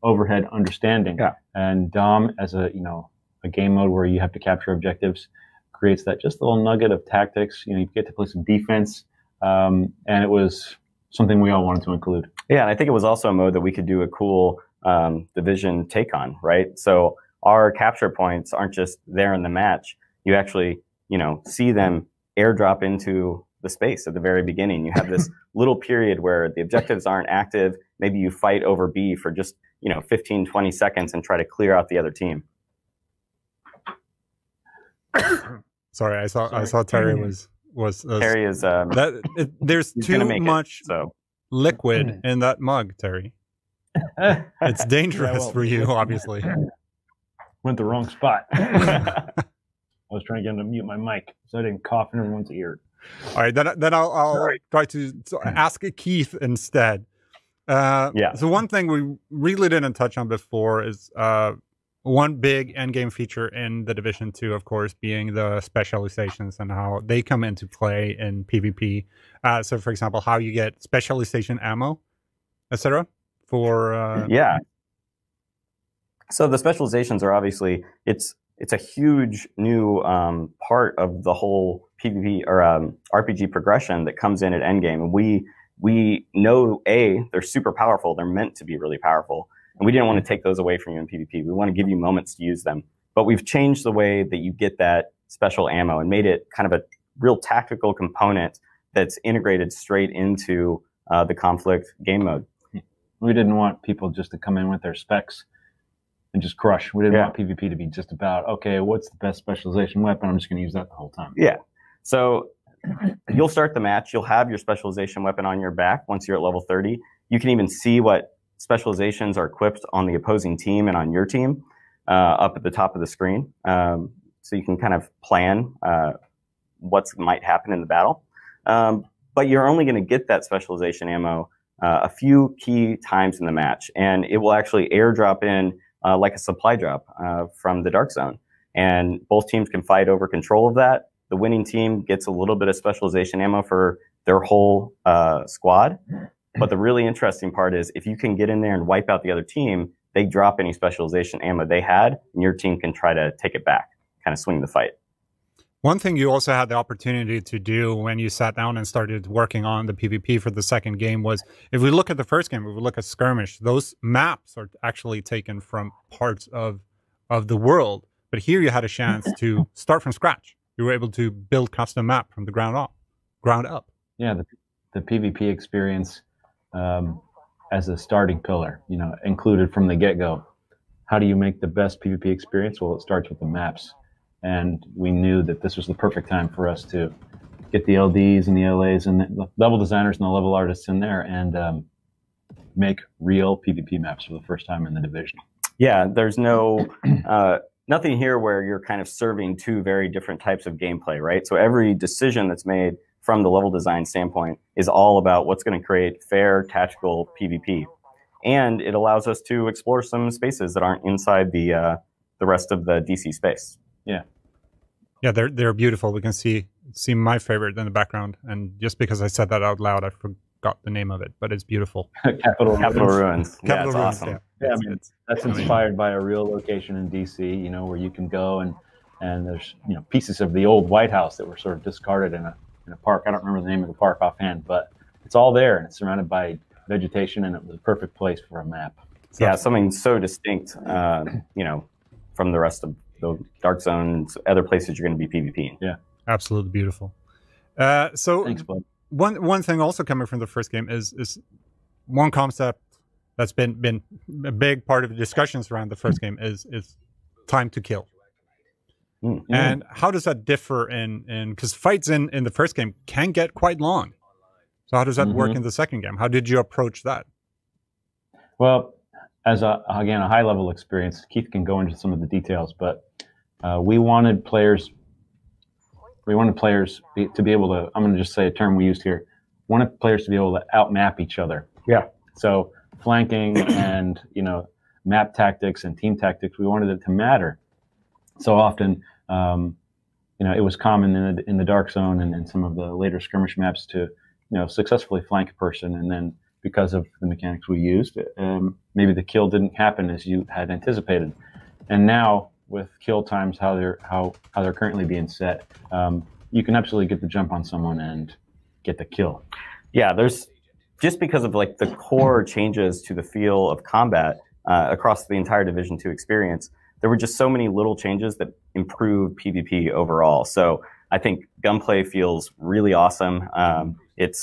overhead understanding. Yeah. And Dom, as a, you know, a game mode where you have to capture objectives, creates that just little nugget of tactics. You know, you get to play some defense, and it was something we all wanted to include. Yeah, and I think it was also a mode that we could do a cool division take on, right? So our capture points aren't just there in the match. You actually, you know, see them airdrop into the space at the very beginning. You have this little period where the objectives aren't active. Maybe you fight over B for just, you know, 15, 20 seconds and try to clear out the other team. Sorry, I saw Terry was Terry is there's too much liquid in that mug, Terry. It's dangerous for you, obviously. Went the wrong spot. I was trying to get him to mute my mic so I didn't cough in everyone's ear. All right, then I'll try to ask Keith instead. Yeah. So one thing we really didn't touch on before is one big endgame feature in the Division 2, of course, being the specializations and how they come into play in PvP. So, for example, how you get specialization ammo, etc. For yeah. So the specializations are obviously it's a huge new part of the whole PvP or RPG progression that comes in at endgame. And we know they're super powerful. They're meant to be really powerful. And we didn't want to take those away from you in PvP. We want to give you moments to use them. But we've changed the way that you get that special ammo and made it kind of a real tactical component that's integrated straight into the conflict game mode. We didn't want people just to come in with their specs and just crush. We didn't want PvP to be just about, okay, what's the best specialization weapon? I'm just going to use that the whole time. Yeah. So you'll start the match. You'll have your specialization weapon on your back once you're at level 30. You can even see what specializations are equipped on the opposing team and on your team up at the top of the screen. So you can kind of plan what might happen in the battle. But you're only going to get that specialization ammo a few key times in the match. And it will actually airdrop in like a supply drop from the Dark Zone. And both teams can fight over control of that. The winning team gets a little bit of specialization ammo for their whole squad. But the really interesting part is if you can get in there and wipe out the other team, they drop any specialization ammo they had, and your team can try to take it back, kind of swing the fight. One thing you also had the opportunity to do when you sat down and started working on the PvP for the second game was, if we look at the first game, if we look at Skirmish, those maps are actually taken from parts of the world. But here you had a chance to start from scratch. You were able to build custom map from the ground up. Yeah, the PvP experience as a starting pillar, you know, included from the get-go. How do you make the best PvP experience? Well, it starts with the maps. And we knew that this was the perfect time for us to get the LDs and the LAs and the level designers and the level artists in there and make real PvP maps for the first time in the division. Yeah, there's no nothing here where you're kind of serving two very different types of gameplay, right? So every decision that's made from the level design standpoint is all about what's going to create fair tactical PvP. And it allows us to explore some spaces that aren't inside the rest of the DC space. Yeah. Yeah, they're beautiful. We can see my favorite in the background. And just because I said that out loud, I forgot the name of it, but it's beautiful. Capital Ruins. Yeah, it's Ruins, awesome. Yeah, I mean, that's inspired by a real location in DC, you know, where you can go and there's, you know, pieces of the old White House that were sort of discarded in a park. I don't remember the name of the park offhand, but it's all there and it's surrounded by vegetation and it was a perfect place for a map. So, yeah, something so distinct, you know, from the rest of the Dark Zones, other places you're going to be PvPing. Yeah, absolutely beautiful. So thanks, bud. One thing also coming from the first game is one concept that's been a big part of the discussions around the first game is time to kill. Mm-hmm. And how does that differ in because fights in the first game can get quite long. So how does that work in the second game? How did you approach that? Well, as again a high level experience, Keith can go into some of the details, but we wanted players to be able to, I'm going to just say a term we used here, wanted players to be able to outmap each other. Yeah. So flanking and, you know, map tactics and team tactics, we wanted it to matter. So often it was common in the dark zone and in some of the later skirmish maps to, successfully flank a person, and then because of the mechanics we used, maybe the kill didn't happen as you had anticipated. And now with kill times, how they're currently being set, you can absolutely get the jump on someone and get the kill. Yeah, there's just because of like the core changes to the feel of combat across the entire Division 2 experience. There were just so many little changes that improved PvP overall. So I think gunplay feels really awesome. It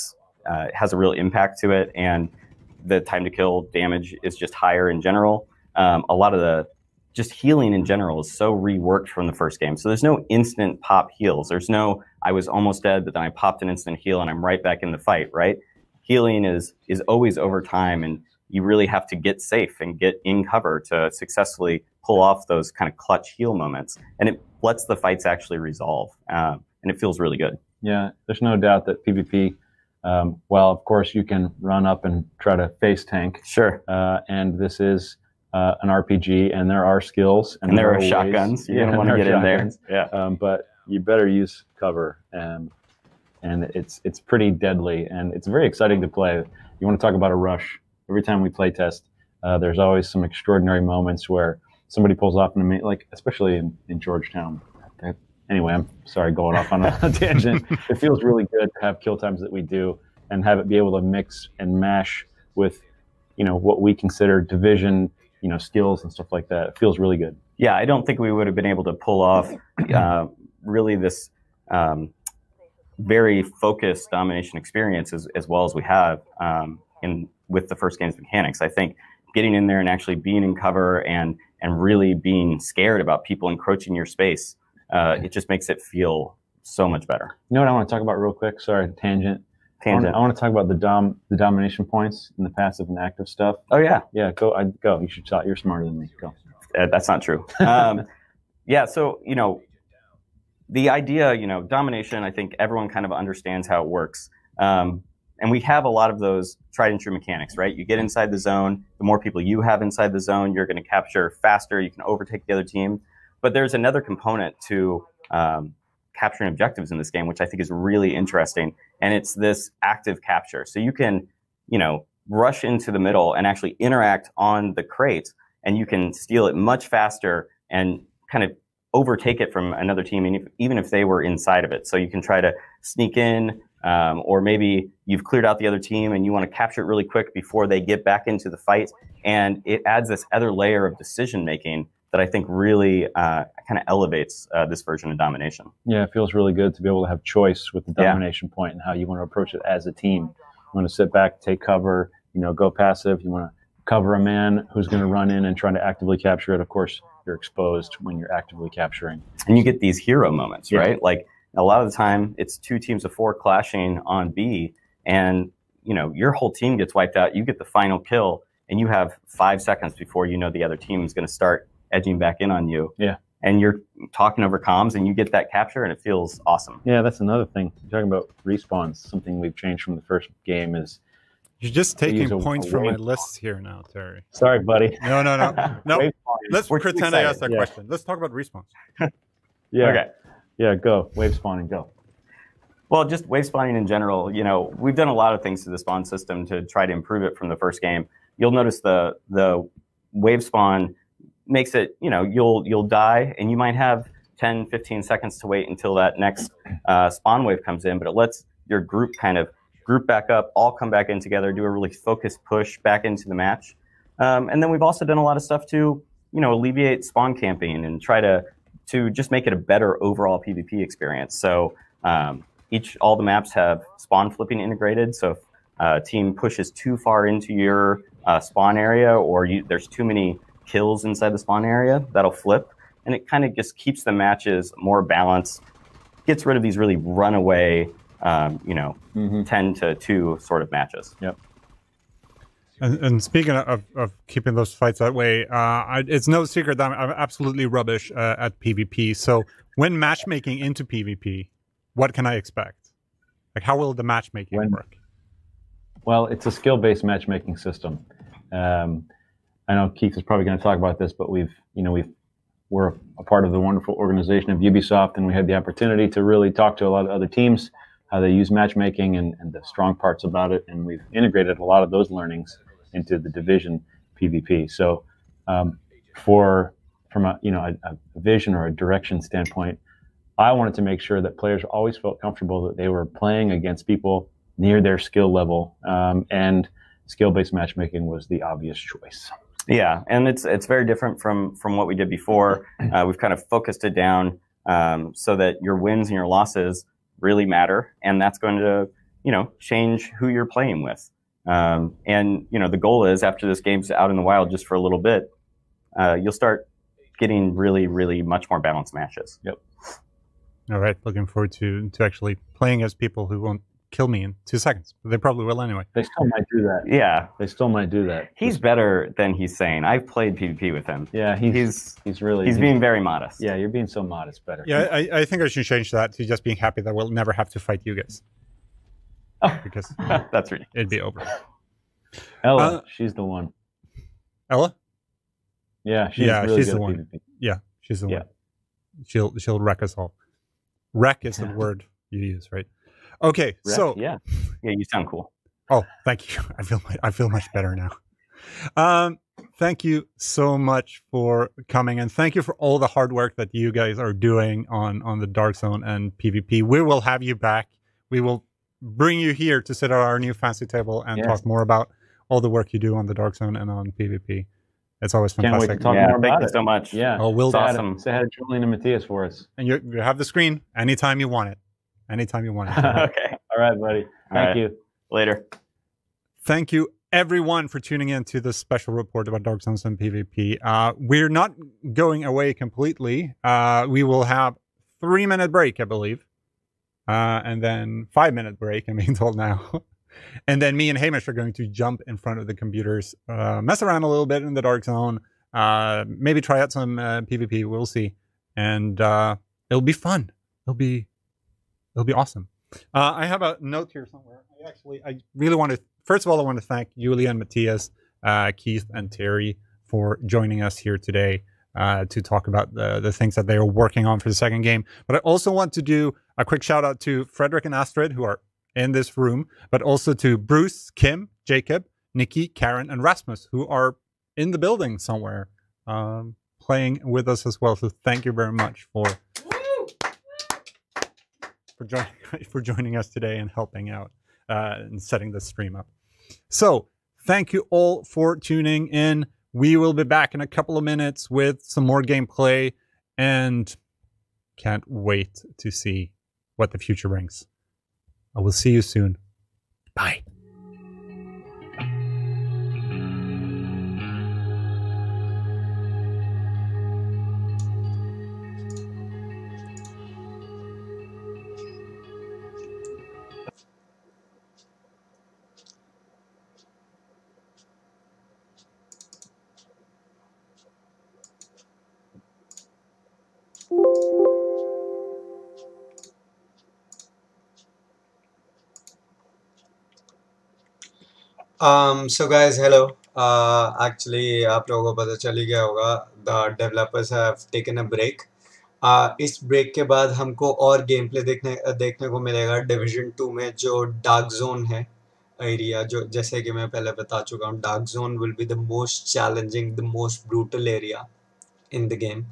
has a real impact to it, and the time to kill damage is just higher in general. A lot of the just healing in general is so reworked from the first game. So there's no instant pop heals. There's no, I was almost dead, but then I popped an instant heal and I'm right back in the fight, right? Healing is always over time, and you really have to get safe and get in cover to successfully pull off those kind of clutch heal moments. And it lets the fights actually resolve. And it feels really good. Yeah, there's no doubt that PvP, well, of course, you can run up and try to face tank. Sure. And this is an RPG, and there are skills. And there are shotguns. You don't want to get in there. Yeah. But you better use cover. And it's pretty deadly, and it's very exciting to play. You want to talk about a rush. Every time we play test, there's always some extraordinary moments where somebody pulls off like especially in Georgetown. Anyway, I'm sorry, going off on a tangent. It feels really good to have kill times that we do and have it be able to mix and mash with, what we consider division, skills and stuff like that. It feels really good. Yeah, I don't think we would have been able to pull off really this very focused domination experience as well as we have with the first game's mechanics. I think getting in there and actually being in cover and really being scared about people encroaching your space, it just makes it feel so much better. You know what I want to talk about real quick? Sorry, tangent. I want to talk about the domination points and the passive and active stuff. Oh yeah. Yeah, go. You should talk. You're smarter than me. Go. That's not true. Yeah, so, the idea, domination, I think everyone kind of understands how it works. And we have a lot of those tried and true mechanics, right? You get inside the zone, the more people you have inside the zone, you're going to capture faster, you can overtake the other team. But there's another component to capturing objectives in this game, which I think is really interesting. And it's this active capture. So you can, rush into the middle and actually interact on the crate, and you can steal it much faster and kind of overtake it from another team, even if they were inside of it. So you can try to sneak in, or maybe you've cleared out the other team and you want to capture it really quick before they get back into the fight. And it adds this other layer of decision making that I think really kind of elevates this version of domination. Yeah, it feels really good to be able to have choice with the domination point and how you want to approach it as a team. You want to sit back, take cover, go passive. You want to cover a man who's going to run in and try to actively capture it. Of course, you're exposed when you're actively capturing. And you get these hero moments, right? Like a lot of the time it's 2 teams of 4 clashing on B, and your whole team gets wiped out. You get the final kill and you have 5 seconds before the other team is going to start edging back in on you. Yeah. And you're talking over comms and you get that capture and it feels awesome. Yeah, that's another thing. You're talking about respawns. Something we've changed from the first game is you're just taking points from my lists here now, Terry. Sorry, buddy. No. Let's pretend I asked that question. Let's talk about respawns. Yeah. Okay. Yeah, go. Wave spawning, go. Well, just wave spawning in general, we've done a lot of things to the spawn system to try to improve it from the first game. You'll notice the wave spawn makes it, you'll die and you might have 10, 15 seconds to wait until that next spawn wave comes in, but it lets your group kind of group back up, all come back in together, do a really focused push back into the match. And then we've also done a lot of stuff to, alleviate spawn camping and try to just make it a better overall PvP experience. So all the maps have spawn flipping integrated. So if a team pushes too far into your spawn area, or there's too many kills inside the spawn area, that'll flip. And it kind of just keeps the matches more balanced, gets rid of these really runaway 10-2 sort of matches. Yep. And speaking of keeping those fights that way, it's no secret that I'm absolutely rubbish at PvP. So when matchmaking into PvP, what can I expect? Like, how will the matchmaking work? Well, it's a skill-based matchmaking system. I know Keith is probably going to talk about this, but we're we're a part of the wonderful organization of Ubisoft, and we had the opportunity to really talk to a lot of other teams, how they use matchmaking and the strong parts about it, and we've integrated a lot of those learnings into the Division PvP. So from a vision or a direction standpoint, I wanted to make sure that players always felt comfortable that they were playing against people near their skill level, and skill-based matchmaking was the obvious choice. Yeah, and it's very different from what we did before. We've kind of focused it down so that your wins and your losses really matter, and that's going to change who you're playing with. And the goal is, after this game's out in the wild just for a little bit, you'll start getting really, really much more balanced matches. Yep. All right, looking forward to actually playing as people who won't kill me in 2 seconds. But they probably will anyway. They still might do that. Yeah. They still might do that. He's better than he's saying. I've played PvP with him. Yeah, he's being very modest. Yeah, you're being so modest. Better. Yeah, I think I should change that to just being happy that we'll never have to fight you guys. Because that's ridiculous. It'd be over. Ella, she's the one. Ella? Yeah, she's really she's good the one. PvP. Yeah, she's the one. She'll wreck us all. Wreck is the word you use, right? Okay, so yeah, you sound cool. Oh, thank you. I feel much better now. Thank you so much for coming, and thank you for all the hard work that you guys are doing on the Dark Zone and PvP. We will have you back. We will bring you here to sit at our new fancy table and talk more about all the work you do on the Dark Zone and on PvP. It's always fantastic. Can't wait to talk more about thank you it. so much. Yeah. Oh, we'll awesome. Say hi to Julian and Matthias for us. And you have the screen anytime you want it. Anytime you want it. Okay. All right, buddy. Thank you. Later. Thank you, everyone, for tuning in to this special report about Dark Zones and PvP. We're not going away completely. We will have 3-minute break, I believe. And then 5-minute break, I'm being told now. And then me and Hamish are going to jump in front of the computers, mess around a little bit in the Dark Zone, maybe try out some PvP. We'll see. And it'll be fun. It'll be awesome. I have a note here somewhere. I really want to, first of all, I want to thank Julia and Matthias, Keith and Terry for joining us here today to talk about the things that they are working on for the second game. But I also want to do a quick shout out to Frederick and Astrid, who are in this room, but also to Bruce, Kim, Jacob, Nikki, Karen, and Rasmus, who are in the building somewhere playing with us as well. So thank you very much for joining us today and helping out and setting this stream up. So thank you all for tuning in. We will be back in a couple of minutes with some more gameplay, and can't wait to see what the future brings. I will see you soon. Bye. So guys, hello. Actually, आप लोगों को पता चल ही गया होगा, the developers have taken a break. इस break के बाद हमको और गेम प्ले देखने को मिलेगा डिवीजन 2 में, जो डार्क जोन है एरिया, जो जैसे कि मैं पहले बता चुका हूँ, dark zone will be the most challenging, the most brutal area in the game.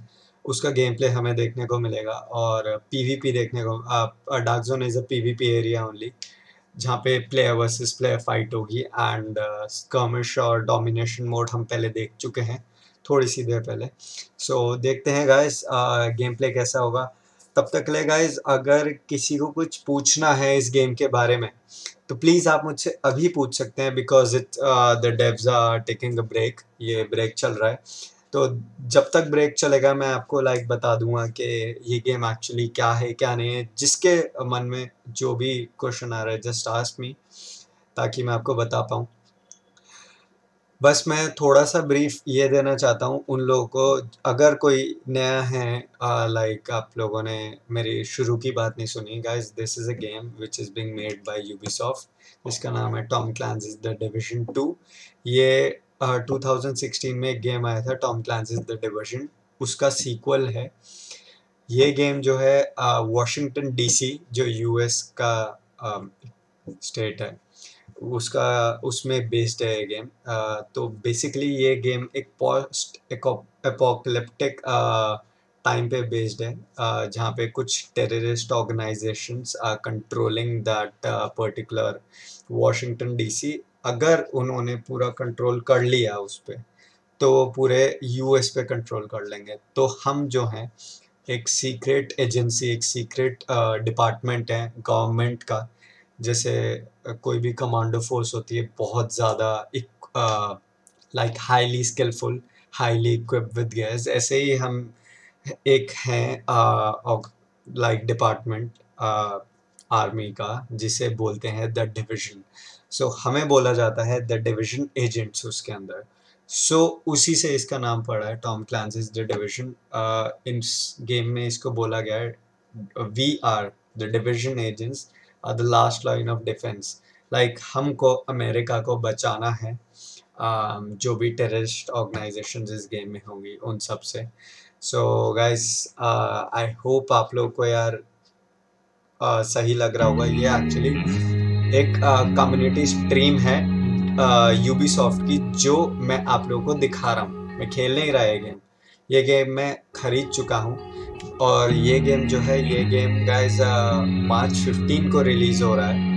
उसका गेम प्ले हमें देखने को मिलेगा, और पीवीपी देखने को. Dark zone is a PVP area only, जहाँ पे प्लेयर वर्सेस प्लेयर फाइट होगी, एंड स्कर्मिश और डोमिनेशन मोड हम पहले देख चुके हैं थोड़ी सी देर पहले. सो देखते हैं गाइस गेम प्ले कैसा होगा. तब तक ले गाइस, अगर किसी को कुछ पूछना है इस गेम के बारे में तो प्लीज़ आप मुझसे अभी पूछ सकते हैं, because the devs are taking a break. ये ब्रेक चल रहा है, तो जब तक ब्रेक चलेगा मैं आपको बता दूंगा कि ये गेम एक्चुअली क्या है क्या नहीं है. जिसके मन में जो भी क्वेश्चन आ रहा है, जस्ट आस्क मी, ताकि मैं आपको बता पाऊँ. बस मैं थोड़ा सा ब्रीफ ये देना चाहता हूँ उन लोगों को, अगर कोई नया है, आप लोगों ने मेरी शुरू की बात नहीं सुनी. Guys, this is a game which is being made by Ubisoft, जिसका नाम है टॉम क्लैंसीज़ द डिविजन 2. ये 2016 में एक गेम आया था, टॉम क्लैंसीज़ द डिविजन उसका सीक्वल है। ये गेम जो है वॉशिंगटन डीसी जो यूएस का स्टेट है उसमें बेस्ड है ये गेम। तो बेसिकली ये गेम एक पोस्ट एपोकलिप्टिक टाइम पे बेस्ड है, जहाँ पे कुछ terrorist organisations are controlling that particular Washington DC. अगर उन्होंने पूरा कंट्रोल कर लिया उस पे तो पूरे यूएस पे कंट्रोल कर लेंगे। तो हम जो हैं एक सीक्रेट एजेंसी, एक सीक्रेट डिपार्टमेंट है गवर्नमेंट का, जैसे कोई भी कमांडो फोर्स होती है बहुत ज़्यादा like highly skillful, highly equipped with gas, ऐसे ही हम एक हैं लाइक डिपार्टमेंट आर्मी का जिसे बोलते हैं द डिवीजन। सो हमें बोला जाता है द डिवीजन एजेंट्स उसके अंदर। सो उसी से इसका नाम पड़ा है टॉम क्लैंसीज द डिवीजन। इस गेम में इसको बोला गया है we are the division agents are the last line of defence. Like हमको अमेरिका को बचाना है जो भी टेररिस्ट ऑर्गेनाइजेशंस इस गेम में होंगी उन सब से। सो गाइस आई होप आप लोग को यार सही लग रहा होगा। ये एक्चुअली एक कम्युनिटी स्ट्रीम है यूबीसॉफ्ट की जो मैं आप लोगों को दिखा रहा हूँ। मैं खेल नहीं रहा ये गेम मैं खरीद चुका हूँ। और ये गेम जो है ये गेम गाइस मार्च 15 को रिलीज हो रहा है।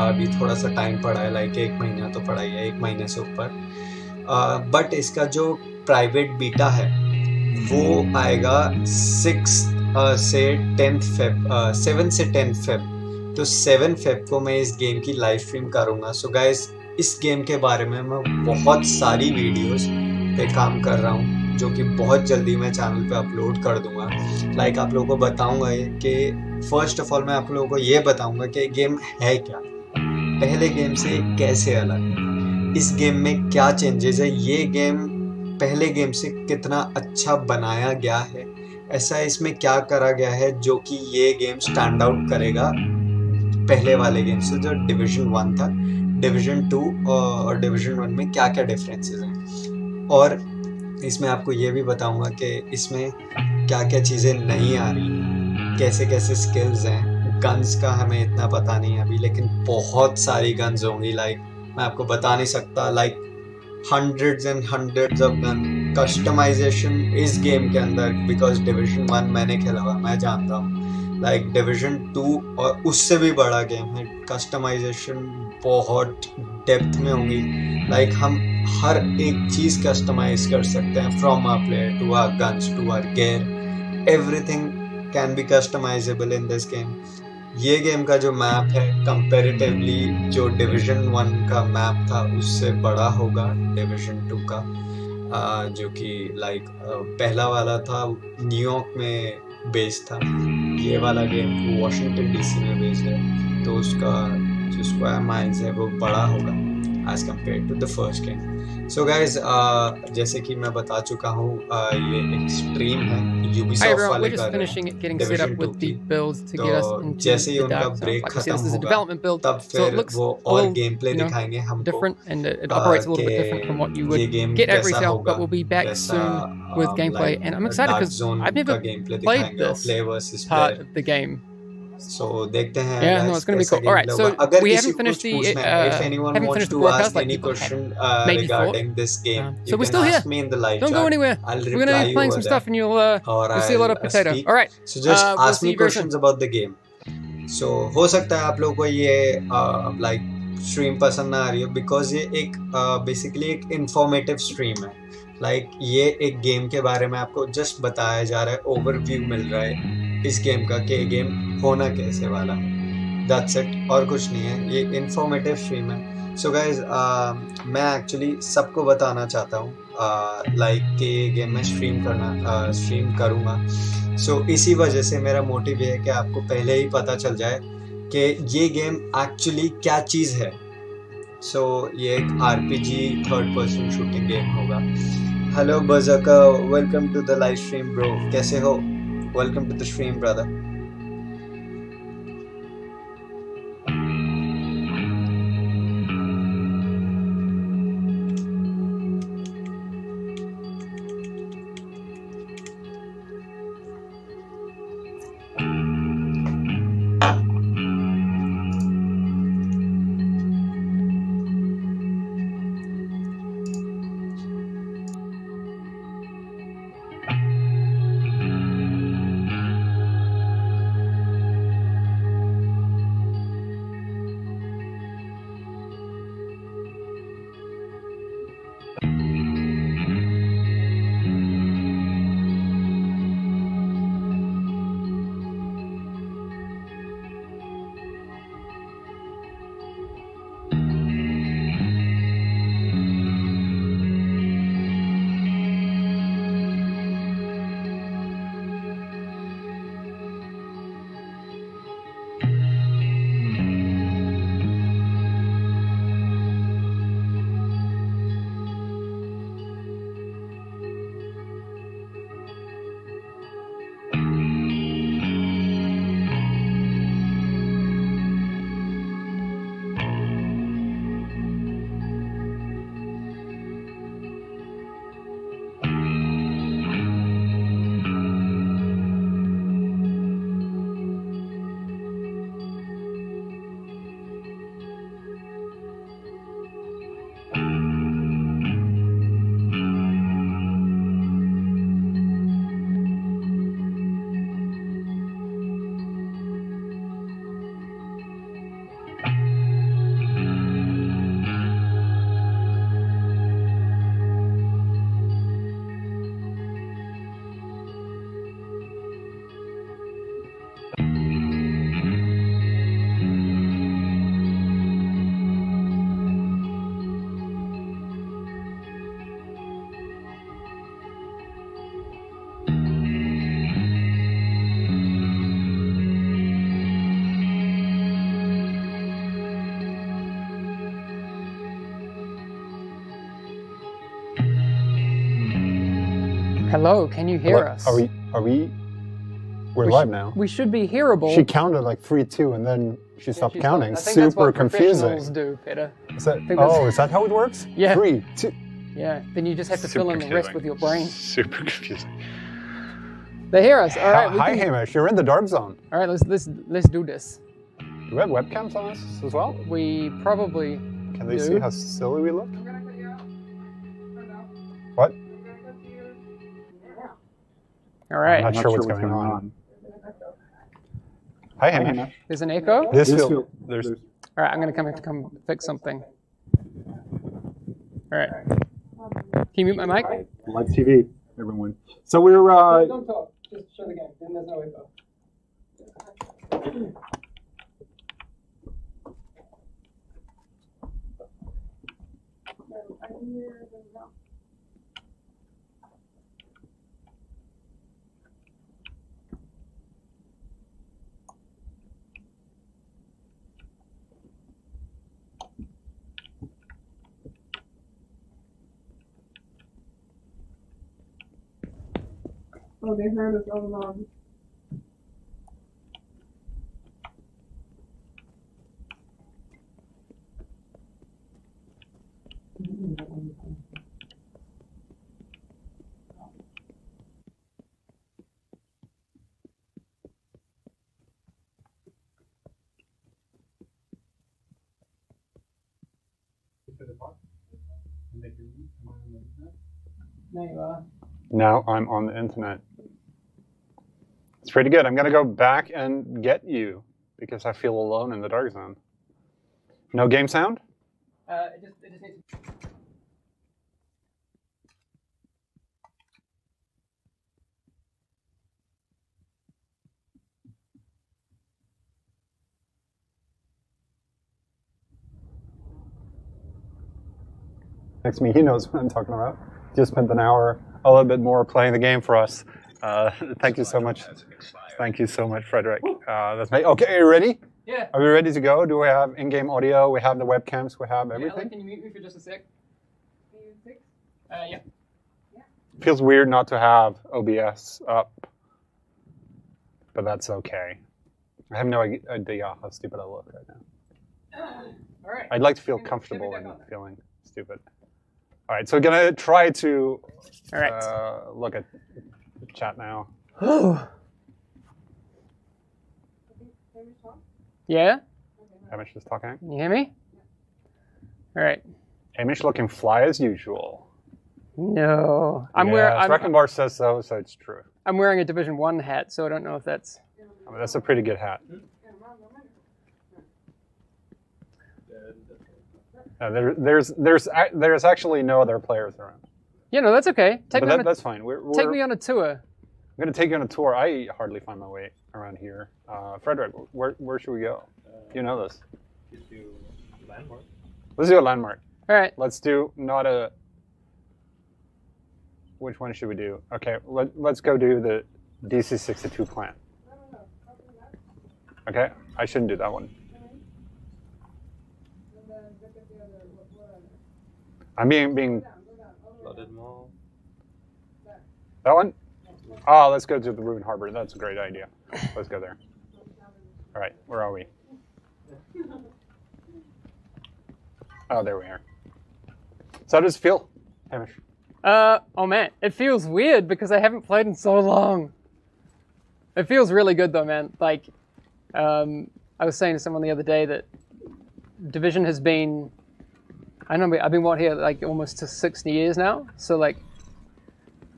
अभी थोड़ा सा टाइम पड़ा है, लाइक 1 महीना तो पड़ा ही है, 1 महीने से ऊपर। बट इसका जो प्राइवेट बीटा है वो आएगा 7 से 10 फेब। तो 7 फेब को मैं इस गेम की लाइव स्ट्रीम करूँगा। सो गाइस इस गेम के बारे में मैं बहुत सारी वीडियोस पे काम कर रहा हूँ जो कि बहुत जल्दी मैं चैनल पे अपलोड कर दूंगा। लाइक आप लोगों को बताऊंगा कि फर्स्ट ऑफ ऑल मैं आप लोगों को ये बताऊंगा कि गेम है क्या, पहले गेम से कैसे अलग है, इस गेम में क्या चेंजेस है, ये गेम पहले गेम से कितना अच्छा बनाया गया है, ऐसा इसमें क्या करा गया है जो कि ये गेम स्टैंड आउट करेगा पहले वाले गेम से जो डिवीजन 1 था। डिवीजन 2 और डिवीजन 1 में क्या क्या डिफरेंसेस हैं, और इसमें आपको ये भी बताऊंगा कि इसमें क्या क्या चीज़ें नहीं आ रही, कैसे कैसे स्किल्स हैं। गन्स का हमें इतना पता नहीं है अभी, लेकिन बहुत सारी गन्स होंगी। लाइक मैं आपको बता नहीं सकता, like hundreds and hundreds of gun customization इस गेम के अंदर, बिकॉज डिवीजन 1 मैंने खेला हुआ, मैं जानता हूँ। लाइक डिवीजन 2 और उससे भी बड़ा गेम है, कस्टमाइजेशन बहुत डेप्थ में होंगी। लाइक हम हर एक चीज़ कस्टमाइज कर सकते हैं, from our player to our guns to our gear, everything can be customizable in this game. ये गेम का जो मैप है कंपैरेटिवली जो डिवीजन 1 का मैप था उससे बड़ा होगा डिवीजन 2 का, जो कि लाइक पहला वाला था न्यूयॉर्क में बेस्ड था, ये वाला गेम वॉशिंगटन डीसी में बेस्ड है। तो उसका जो स्क्वायर माइल्स है वो बड़ा होगा as compare to the first game. So guys जैसे कि मैं बता चुका हूँ ये एक स्ट्रीम है यूबीसॉफ्ट वाले कर रहे हैं डिवीजन 2 की। तो जैसे ही उनका ब्रेक खत्म होगा तब फिर वो और गेम प्ले दिखाएंगे हमको कि ये गेम कैसा होगा, कैसा डार्क जोन का गेम प्ले दिखाएंगे और प्ले वर्सेस प्लेयर। So देखते हैं no, it's going to be cool. All right, so we haven't finished the broadcast like any people question maybe regarding this game, so we're still here. Me in the live Don't chat. go anywhere. We're going to be playing some stuff, and you'll see a lot of potato. Speak. All right. So just ask me questions about the game. So हो सकता है आप लोगों को ये like stream पसंद ना आ रही हो, because ये एक basically एक informative stream है। Like ये एक गेम के बारे में आपको just बताया जा रहा है, ओवरव्यू मिल रहा है इस गेम का कि गेम होना कैसे वाला है, that's it, और कुछ नहीं है। ये इंफॉर्मेटिव स्ट्रीम है। सो गाइज मैं एक्चुअली सबको बताना चाहता हूँ लाइक कि ये गेम मैं स्ट्रीम करूँगा। सो इसी वजह से मेरा मोटिव ये है कि आपको पहले ही पता चल जाए कि ये गेम एक्चुअली क्या चीज़ है। सो ये एक RPG third person shooting game होगा। हेलो बज़का, welcome to the live stream bro, कैसे हो? Welcome to the stream, brother. Hello, can you hear us? We're live now. We should be hearable. She counted like 3, 2, and then she stopped counting. I think Super that's what confusing. professionals do, Peter. Is that how it works? Yeah. 3, 2. Yeah, then you just have to fill in the rest with your brain. Super confusing. They hear us. All right. Hi, Hamish. You're in the dark zone. All right, let's do this. Do we have webcams on us as well? We probably Can they see how silly we look? What? All right. I'm not sure what's going on. Hi, Hamish. There's an echo? There's... All right, I'm going to come fix something. All right. Can you mute my mic? Live TV, everyone. So we're... Don't talk. Just show the game. Then there's no echo. Oh, they heard us all along. There you are. Now I'm on the internet. It's pretty good. I'm going to go back and get you because I feel alone in the dark zone. No game sound? It just needs to... Next to me, he knows what I'm talking about. Just spent an hour, a little bit more playing the game for us. Thank you so much. Thank you so much, Frederick. That's me. Okay, are you ready? Yeah. Are we ready to go? Do we have in-game audio? We have the webcams. We have everything. Yeah, can you mute me for just a sec? Yeah. Feels weird not to have OBS up, but that's okay. I have no idea how stupid I look right now. All right. I'd like to feel comfortable in feeling stupid. All right, so we're gonna try to look at the chat now. Yeah? Hamish is talking. Can you hear me? All right. Hamish looking fly as usual. No. Reckenbar says so, so it's true. I'm wearing a Division 1 hat, so I don't know if that's... I mean, that's a pretty good hat. There's actually no other players around. Yeah, no, that's okay. That's fine. Take me on a tour. I'm going to take you on a tour. I hardly find my way around here. Frederick, where should we go? You know this. Let's do landmark. Let's do a landmark. All right. Let's do not a... Which one should we do? Okay, let's go do the DC-62 plant. Okay, I shouldn't do that one. I'm being... That one? Oh, let's go to the Ruined Harbor. That's a great idea. Let's go there. All right, where are we? Oh, there we are. So how does it feel, Hamish? Oh man, it feels weird because I haven't played in so long. It feels really good though, man. Like, I was saying to someone the other day that Division has been, I don't know, I've been here like almost to 60 years now. So like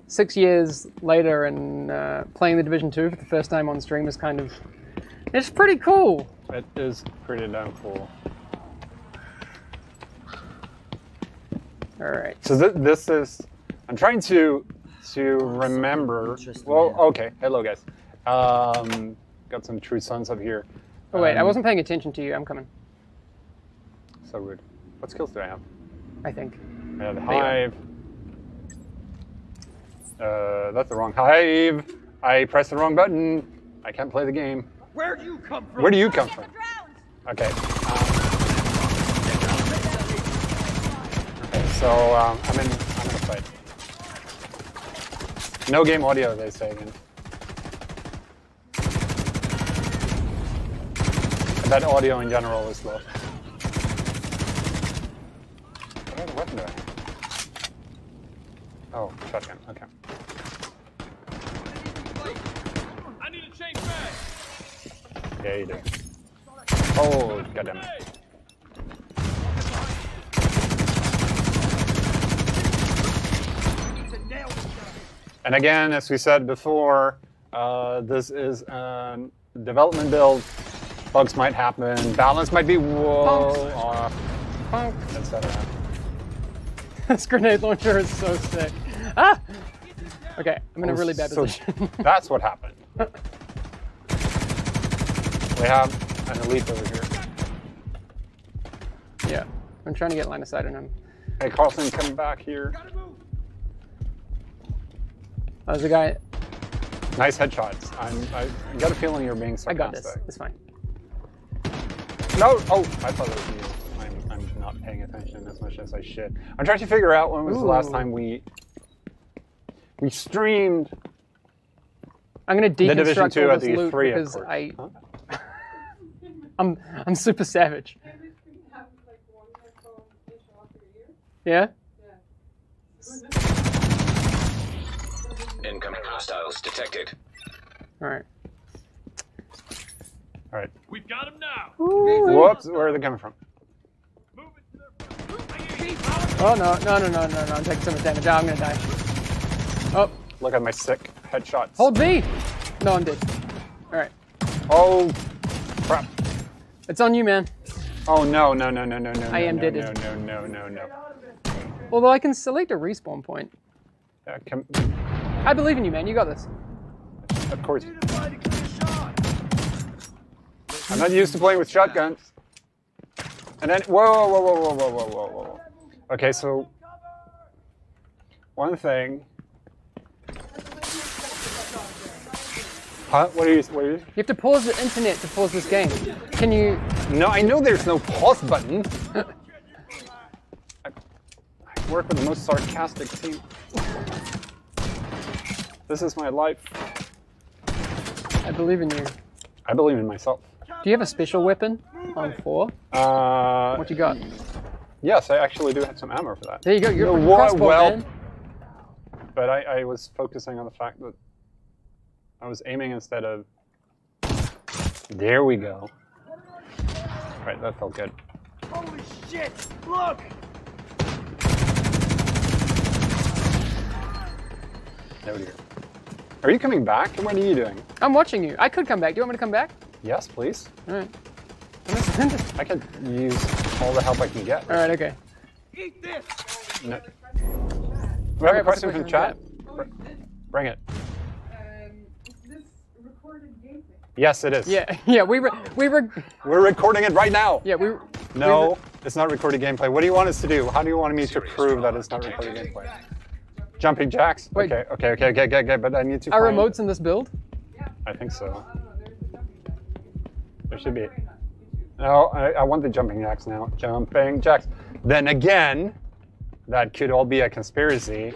6 years later and playing the Division 2 for the first time on stream is kind of, it's pretty cool. It is pretty damn cool. All right. So this is, I'm trying to remember. Well, okay. Hello, guys. Got some True Sons up here. Oh wait, I wasn't paying attention to you. I'm coming. So rude. What skills do I have? I think. I have the Hive. That's the wrong Hive. I pressed the wrong button. I can't play the game. Where do you come from? Where do you come from? Okay. Okay, so I'm in a fight. No game audio, they say again. That audio in general is low. What other weapon do I have? Oh, shotgun, okay. I need to change back. Yeah, you do. Oh, goddammit. And again, as we said before, this is a development build. Bugs might happen. Balance might be etc. This grenade launcher is so sick. Ah! Okay, I'm in a really bad position. That's what happened. We have an elite over here. Yeah, I'm trying to get line of sight on him. Hey, Carlson, come back here. Oh, there's a guy. Nice headshots. I got a feeling you're being sarcastic. I got this. It's fine. No! Oh, I thought it was you. I'm not paying attention as much as I should. I'm trying to figure out when was the last time we streamed. I'm gonna deconstruct Division 2 all at this the loot E3, because I'm super savage. Yeah. Incoming hostiles detected. All right. All right. We've got him now. Whoops! Where are they coming from? Oh no! I'm taking so much damage. I'm gonna die. Oh! Look at my sick headshots. Hold B. No, I'm dead. All right. Oh, crap! It's on you, man. Oh no! I am dead. No. Although I can select a respawn point. I believe in you, man. You got this. Of course. I'm not used to playing with shotguns. And then, whoa. Okay, so one thing. Huh? What are you? You have to pause the internet to pause this game. Can you? No, I know there's no pause button. I work with the most sarcastic team. This is my life. I believe in you. I believe in myself. Do you have a special weapon on 4? What you got? Yes, I actually do have some ammo for that. There you go. You're a crossbow, man. But I was focusing on the fact that I was aiming instead of... There we go. Right, that felt good. Holy shit! Look! Oh dear. Are you coming back? What are you doing? I'm watching you. I could come back. Do you want me to come back? Yes, please. All right. I could use all the help I can get. All right, okay. Eat this! No. We have a question from the chat. Bring it. Is this recorded gameplay? Yes, it is. Yeah. We're recording it right now. Yeah, No, it's not recorded gameplay. What do you want us to do? How do you want me to prove that it's not recorded gameplay? Jumping jacks? Wait. Okay, but I need to Are find... remotes in this build? I think so. There should be. No, I want the jumping jacks now. Jumping jacks. Then again, that could all be a conspiracy.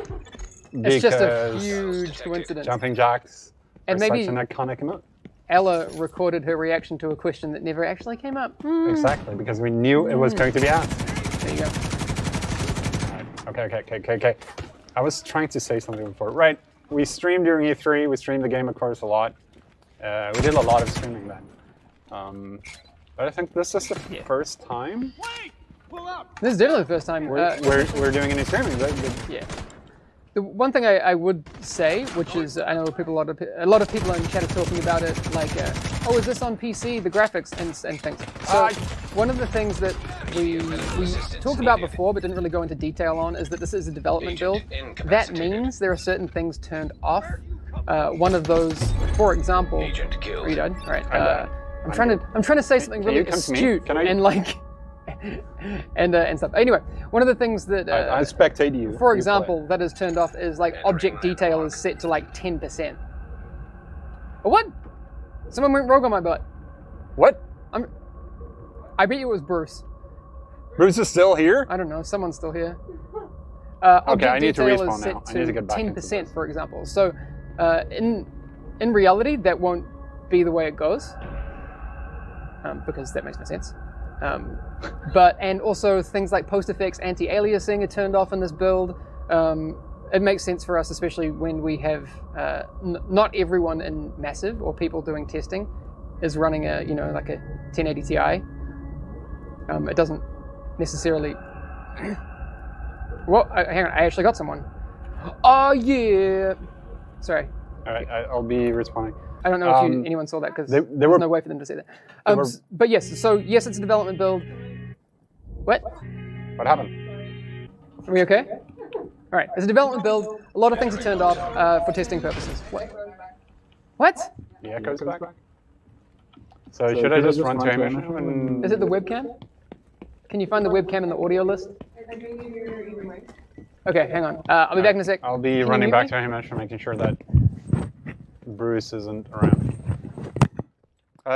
It's just a huge coincidence. Jumping jacks and are maybe such an iconic emote. Ella recorded her reaction to a question that never actually came up. Exactly, because we knew it was going to be asked. There you go. Okay. I was trying to say something before. Right, we streamed during E3. We streamed the game, of course, a lot. We did a lot of streaming then. But I think this is the first time. This is definitely the first time. We're doing any streaming. Yeah. The one thing I would say, which is, I know a lot of people in chat are talking about it, like, oh, is this on PC, the graphics and things. So one of the things that we talked about before, but didn't really go into detail on, is that this is a development build. That means there are certain things turned off. One of those, for example, are you done? All right. I'm trying to say something really astute and like. and stuff. Anyway, one of the things that I spectate you. For example, that is turned off is like object detail is set to like 10%. What? Someone went rogue on my butt. What? I bet you it was Bruce. Bruce is still here? I don't know. Someone's still here. Okay, I need to detail respawn is set now. I need to get back into 10%, for example. So in reality, that won't be the way it goes, because that makes no sense. And also things like post effects, anti-aliasing are turned off in this build. It makes sense for us, especially when we have not everyone in Massive or people doing testing is running a like a 1080 Ti. It doesn't necessarily. Well, hang on, I actually got someone. Oh yeah. Sorry. All right, I'll be responding. I don't know if anyone saw that because there's no way for them to see that. But yes, so yes, it's a development build. What? What happened? Are we okay? All right, it's a development build. A lot of things are turned off for testing purposes. What? The echo's back. So should I just run to Hamish? Is it the webcam? Can you find the webcam in the audio list? Okay, hang on. I'll be back in a sec. I'll be running back to Hamish and making sure that Bruce isn't around.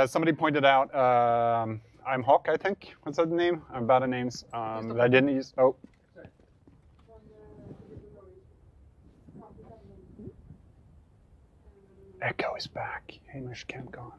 Somebody pointed out, I'm Hawk, I think. What's that name? I'm bad at names. That I didn't use. Oh. Echo is back. Hamish camp gone.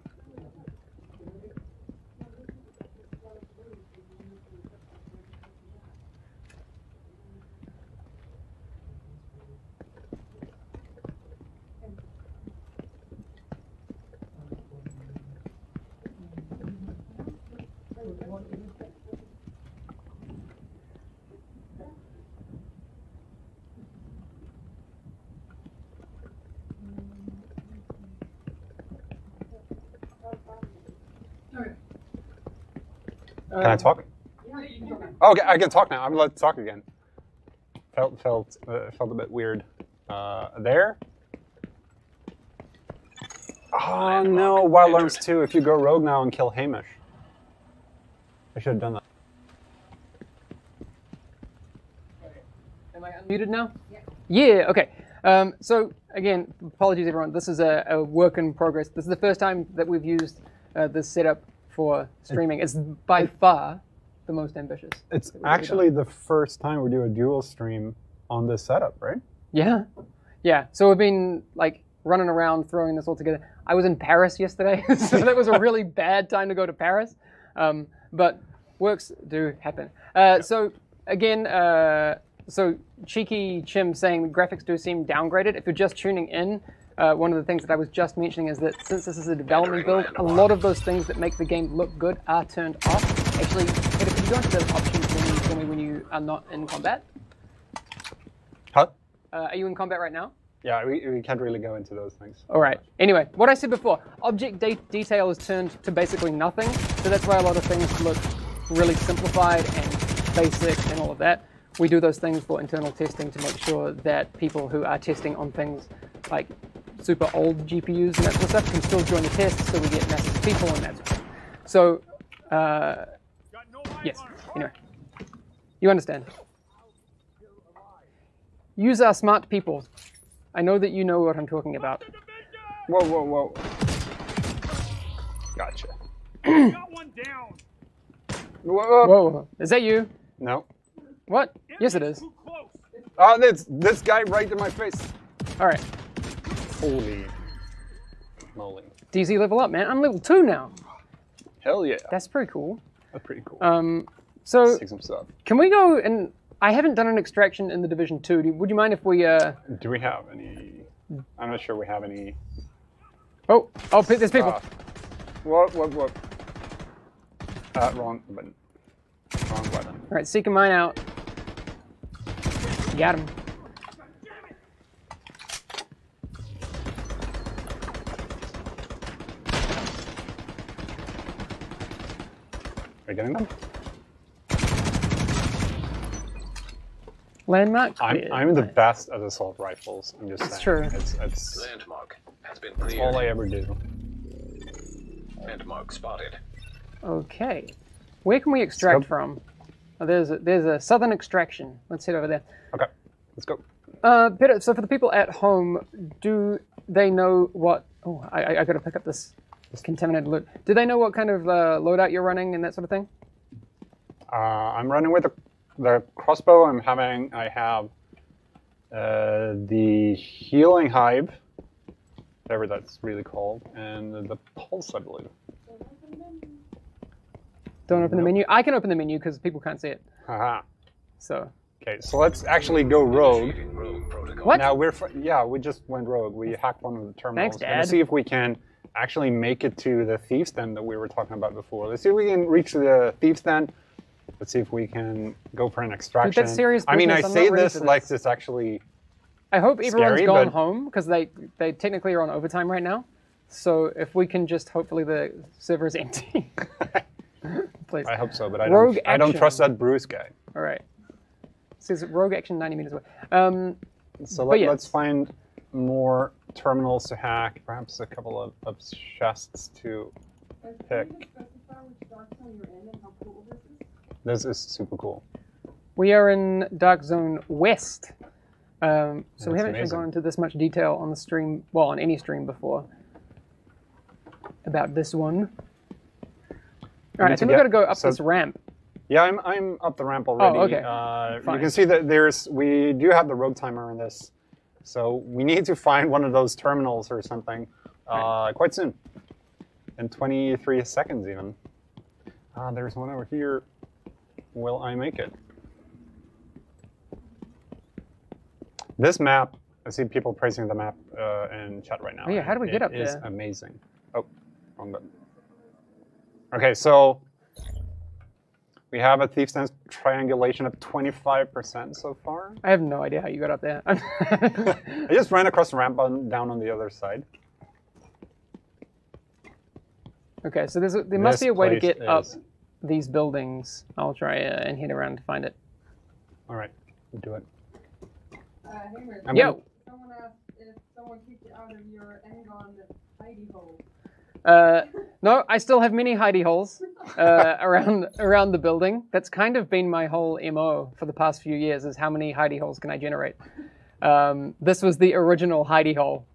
Can I talk? Oh, okay, I can talk now. I'm allowed to talk again. Felt a bit weird. There. Oh no! Wild Arms 2. If you go rogue now and kill Hamish, I should have done that. Am I unmuted now? Yeah. Okay. So again, apologies everyone. This is a work in progress. This is the first time that we've used this setup for streaming. It's by far the most ambitious. It's actually the first time we do a dual stream on this setup, right? Yeah. Yeah. So we've been like running around throwing this all together. I was in Paris yesterday, so that was a really bad time to go to Paris. But works do happen. So again, so Cheeky Chim saying the graphics do seem downgraded. If you're just tuning in, one of the things that I was just mentioning is that since this is a development build, a lot of those things that make the game look good are turned off. Actually, Peter, can you go into those options for me when you are not in combat? Huh? Are you in combat right now? Yeah, we can't really go into those things. All right. Anyway, what I said before, object detail is turned to basically nothing, so that's why a lot of things look really simplified and basic and all of that. We do those things for internal testing to make sure that people who are testing on things like super old GPUs and that sort of stuff can still join the test, so we get massive people and that sort of thing. So, yes, anyway, you understand. Use our smart people. I know that you know what I'm talking about. Whoa, whoa, whoa. Gotcha. Got one down. Whoa. Whoa, is that you? No. What? Yes, it is. Oh, it's this guy right in my face. All right. Holy moly. DZ level up, man. I'm level 2 now. Hell yeah. That's pretty cool. That's pretty cool. So Take some stuff. Can we go and I haven't done an extraction in the Division 2. Would you mind if we Do we have any? I'm not sure we have any. Oh, there's people. What? Wrong button. Wrong button. All right, seeking mine out. Got him. Are you getting them? Landmark. I'm the best at assault rifles. I'm just That's saying. true. It's Landmark has been that's cleared. all I ever do. Landmark spotted. Okay. Where can we extract from? Oh, there's a southern extraction. Let's head over there. Okay, let's go. Peter, so for the people at home, do they know what... Oh, I got to pick up this contaminated loot. Do they know what kind of loadout you're running and that sort of thing? I'm running with the crossbow. I have the Healing Hive, whatever that's really called, and the Pulse, I believe. Don't open the menu. I can open the menu because people can't see it. Haha. So. Okay, so let's actually go rogue. What? Now we just went rogue. We hacked one of the terminals. Thanks, Dad. Let's see if we can actually make it to the Thieves' Den that we were talking about before. Let's see if we can reach the Thieves' Den. Let's see if we can go for an extraction. Dude, that's serious I mean, I business. I'm say not ready this for like this. it's actually I hope everyone's scary, gone but- home because they technically are on overtime right now. So if we can just hopefully the server is empty. Please. I hope so, but I Rogue don't action. trust that Bruce guy. All right. It says rogue action 90 meters away. So but yeah. let's find more terminals to hack, perhaps a couple of chests to pick. This is super cool. We are in Dark Zone West. So we haven't actually amazing. gone into this much detail on the stream, well, on any stream before, about this one. All right, I think we've got to go up this ramp. Yeah, I'm up the ramp already. Oh, okay. You Fine. can see that we do have the rogue timer in this, so we need to find one of those terminals or something quite soon, in 23 seconds even. There's one over here. Will I make it? This map, I see people praising the map in chat right now. Oh, yeah, how do we get up It is there? amazing. Oh, wrong button. Okay, so we have a Thief's Den triangulation of 25% so far. I have no idea how you got up there. I just ran across the ramp down on the other side. Okay, so there must be a way to place get up is- these buildings. I'll try and head around to find it. All right, we'll do it. Hey, Mirth, Yo! someone asked if someone kicked you out of your Engon hidey hole. No, I still have many hidey holes around the building. That's kind of been my whole MO for the past few years, is how many hidey holes can I generate. This was the original hidey hole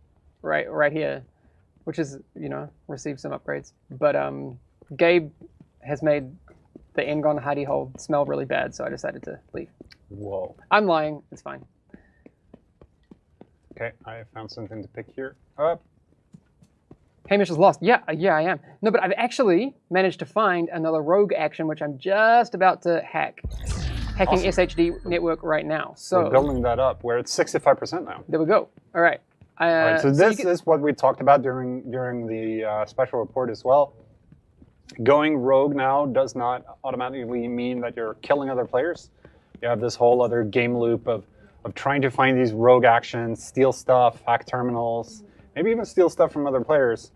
right here, which is, received some upgrades. But Gabe has made the Engon hidey hole smell really bad, so I decided to leave. Whoa. I'm lying. It's fine. Okay, I found something to pick here up. Hamish is lost. Yeah, I am. No, but I've actually managed to find another rogue action, which I'm just about to hack. Hacking Awesome. SHD network right now. So We're building that up. We're at 65% now. there we go. All right. All right, so this you get- is what we talked about during the special report as well. Going rogue now does not automatically mean that you're killing other players. You have this whole other game loop of trying to find these rogue actions, steal stuff, hack terminals, maybe even steal stuff from other players.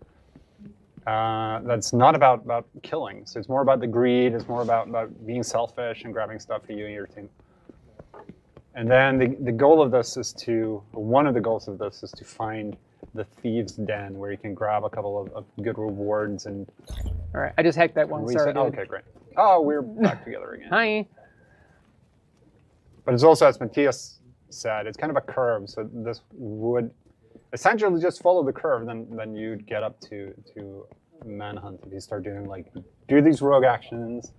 That's not about killing. So it's more about the greed. It's more about being selfish and grabbing stuff for you and your team. And then the goal of this is one of the goals of this is to find the Thieves' Den, where you can grab a couple of good rewards. And All right. I just hacked that one. Sorry, dude. okay, great. Oh, we're back together again. Hi. But it's also, as Matthias said, it's kind of a curve. So this would essentially just follow the curve, then you'd get up to Manhunt if you start doing do these rogue actions,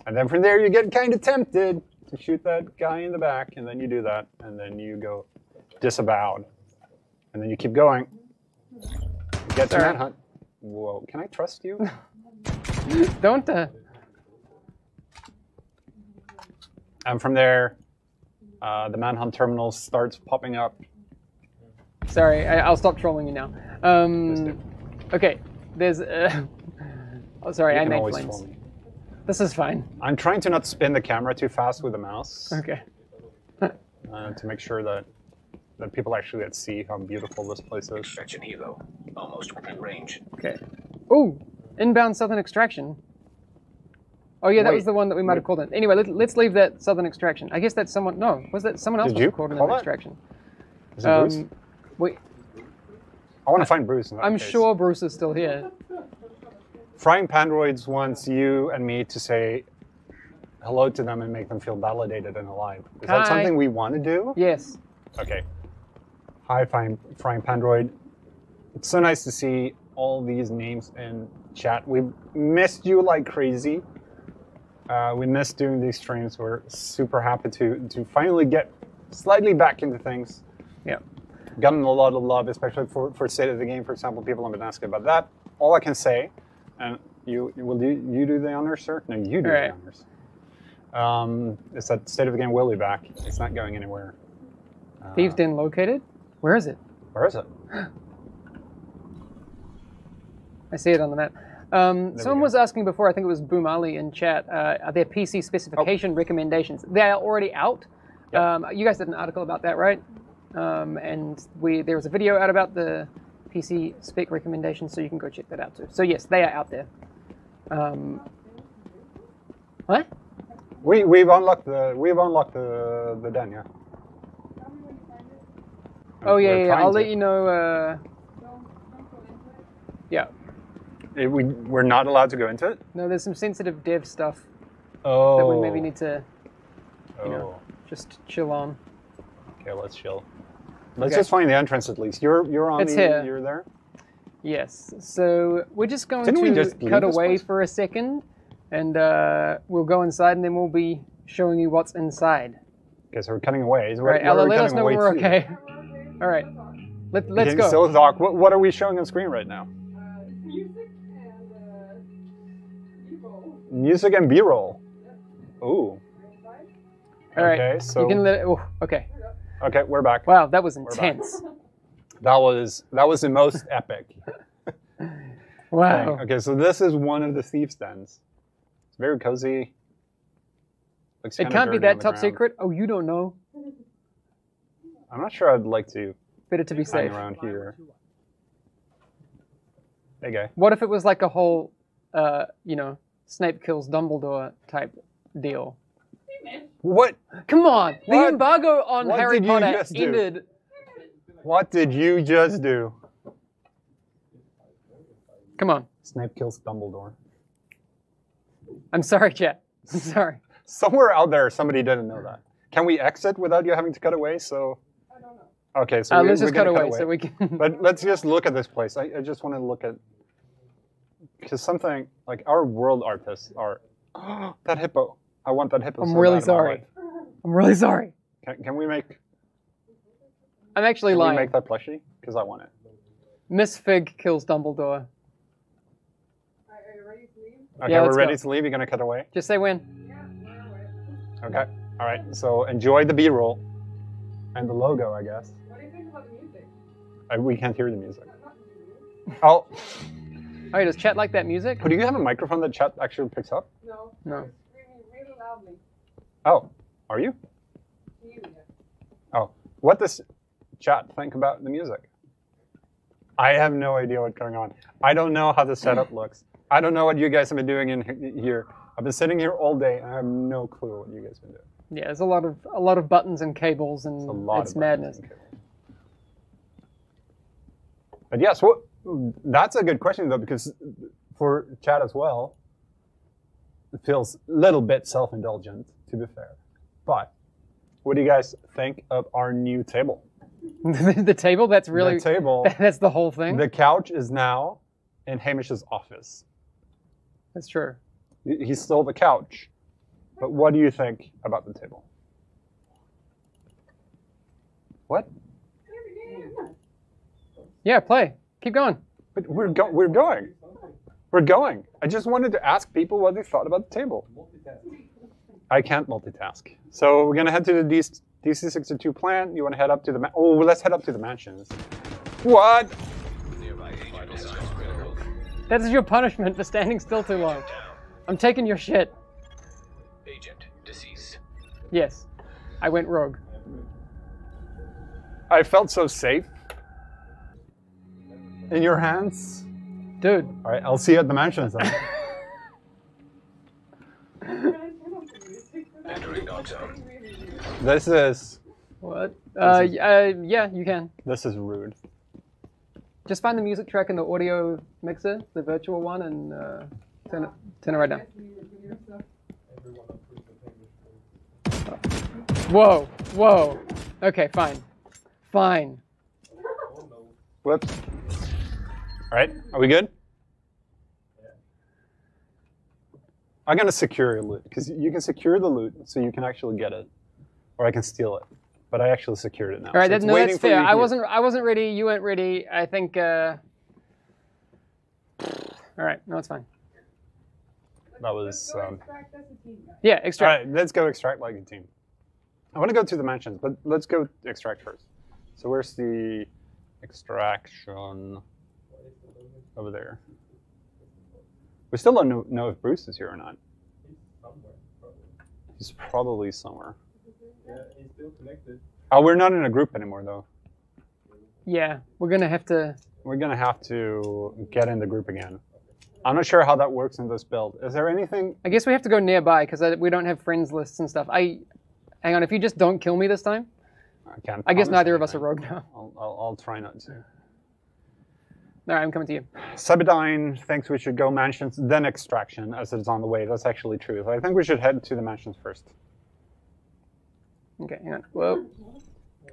and then from there you get kind of tempted to shoot that guy in the back, and then you do that, and then you go disavowed, and then you keep going. You get to Sorry. Manhunt. Whoa, can I trust you? Don't. And from there, the Manhunt terminal starts popping up. Sorry, I'll stop trolling you now. Okay. There's. Oh, sorry. You I can made always flames. troll me. This is fine. I'm trying to not spin the camera too fast with the mouse. Okay. To make sure that people actually get to see how beautiful this place is. Extraction helo, almost within range. Okay. Ooh, inbound southern extraction. Oh yeah, that was the one that we might have called in. Anyway, let's leave that southern extraction. I guess that's someone. No, was that someone else? Did was you called in call an that? extraction? Is it Bruce? Wait, I want to find Bruce in that I'm case. sure Bruce is still here. Frying Pandroids wants you and me to say hello to them and make them feel validated and alive. Is Hi. that something we want to do? Yes. Okay. Hi, Frying Pandroid. It's so nice to see all these names in chat. We've missed you like crazy. We missed doing these streams. We're super happy to finally get slightly back into things. Yeah. Gotten a lot of love, especially for state of the game, for example. People have been asking about that. All I can say, and you do the honors, sir? No, you do the honors. Is that state of the game will be back. It's not going anywhere. Thieves Den located? Where is it? Where is it? I see it on the map. Someone was asking before, I think it was Boom Ali in chat, are there PC specification recommendations? They are already out. Yep. You guys did an article about that, right? And there was a video out about the PC spec recommendations, so you can go check that out too. So yes, they are out there. What? We've unlocked the den, yeah. Oh yeah. I'll let you know. Yeah. We're not allowed to go into it? No, there's some sensitive dev stuff that we maybe need to, just chill on. Okay, let's chill. Let's just find the entrance at least. You're on it's here. You're there? Yes. So we're just going to cut away for a second, and we'll go inside, and then we'll be showing you what's inside. Okay, so we're cutting away. So right, Ella, let us know when we're okay. All right. Let's go. So, Doc, what are we showing on screen right now? Music and B-roll. Ooh. All right. Okay, so you can let it. Oh, okay. Okay, we're back. Wow, that was intense. That was the most epic. Wow. Thing. Okay, so this is one of the thieves' dens. It's very cozy. It can't be that top secret. Oh, you don't know. I'm not sure I'd like to. Better to be safe. Around here. Hey, guy. What if it was like a whole, Snape kills Dumbledore type deal? What? Come on! What? The embargo on What Harry did you Potter just do? ended. What did you just do? Come on. Snape kills Dumbledore. I'm sorry, chat. I'm sorry. Somewhere out there, somebody didn't know that. Can we exit without you having to cut away? So. I don't know. Okay, so let's just cut away so we can. But let's just look at this place. I just want to look at, because something like our world artists are. That hippo. I want that hippo. I'm really sorry. I'm really sorry. Can we make? I'm actually lying. Can we make that plushie? Because I want it. Miss Fig kills Dumbledore. Are you ready to leave? Okay, yeah, we're ready to leave. You're gonna cut away. Just say when. Yeah, okay. All right. So enjoy the B-roll and the logo, I guess. What do you think about the music? We can't hear the music. Oh. Oh, does chat like that music? Oh, do you have a microphone that chat actually picks up? No. No. It's really loudly. Oh, are you? Oh, what does chat think about the music? I have no idea what's going on. I don't know how the setup looks. I don't know what you guys have been doing in here. I've been sitting here all day, and I have no clue what you guys have been doing. Yeah, there's a lot of buttons and cables, and it's madness. But yes, that's a good question though, because for chat as well, it feels a little bit self-indulgent, to be fair. But what do you guys think of our new table? The table? That's really... The table. That's the whole thing? The couch is now in Hamish's office. That's true. He stole the couch. But what do you think about the table? What? Yeah, play. Keep going. But we're going. We're going. I just wanted to ask people what they thought about the table. I can't multitask. So we're going to head to the DC62 plant. You want to head up to the... let's head up to the mansions. What? That is your punishment for standing still too long. I'm taking your shit. Agent deceased. Yes. I went rogue. I felt so safe. In your hands. Dude. All right, I'll see you at the mansions then. Entering dark zone. This is... What? Yeah, you can. This is rude. Just find the music track in the audio mixer, the virtual one, and turn it right down. Whoa, whoa. Okay, fine. Fine. Whoops. All right, are we good? I'm gonna secure your loot, because you can secure the loot so you can actually get it, or I can steal it. but I actually secured it now. All right, so no, that's fair. I wasn't ready. You weren't ready. I think. All right, no, it's fine. That was. Yeah, extract. All right, let's go extract like a team. I want to go to the mansions, but let's go extract first. So where's the extraction? Over there. We still don't know if Bruce is here or not. He's probably somewhere. Yeah, he's still connected. Oh, we're not in a group anymore, though. Yeah, we're gonna have to. We're gonna have to get in the group again. I'm not sure how that works in this build. Is there anything? I guess we have to go nearby because we don't have friends lists and stuff. Hang on, if you just don't kill me this time. I guess neither of us are rogue now. I'll try not to. All right, I'm coming to you. Sabidine thinks we should go mansions, then extraction, as it's on the way. That's actually true. So I think we should head to the mansions first. Okay, hang on. Whoa.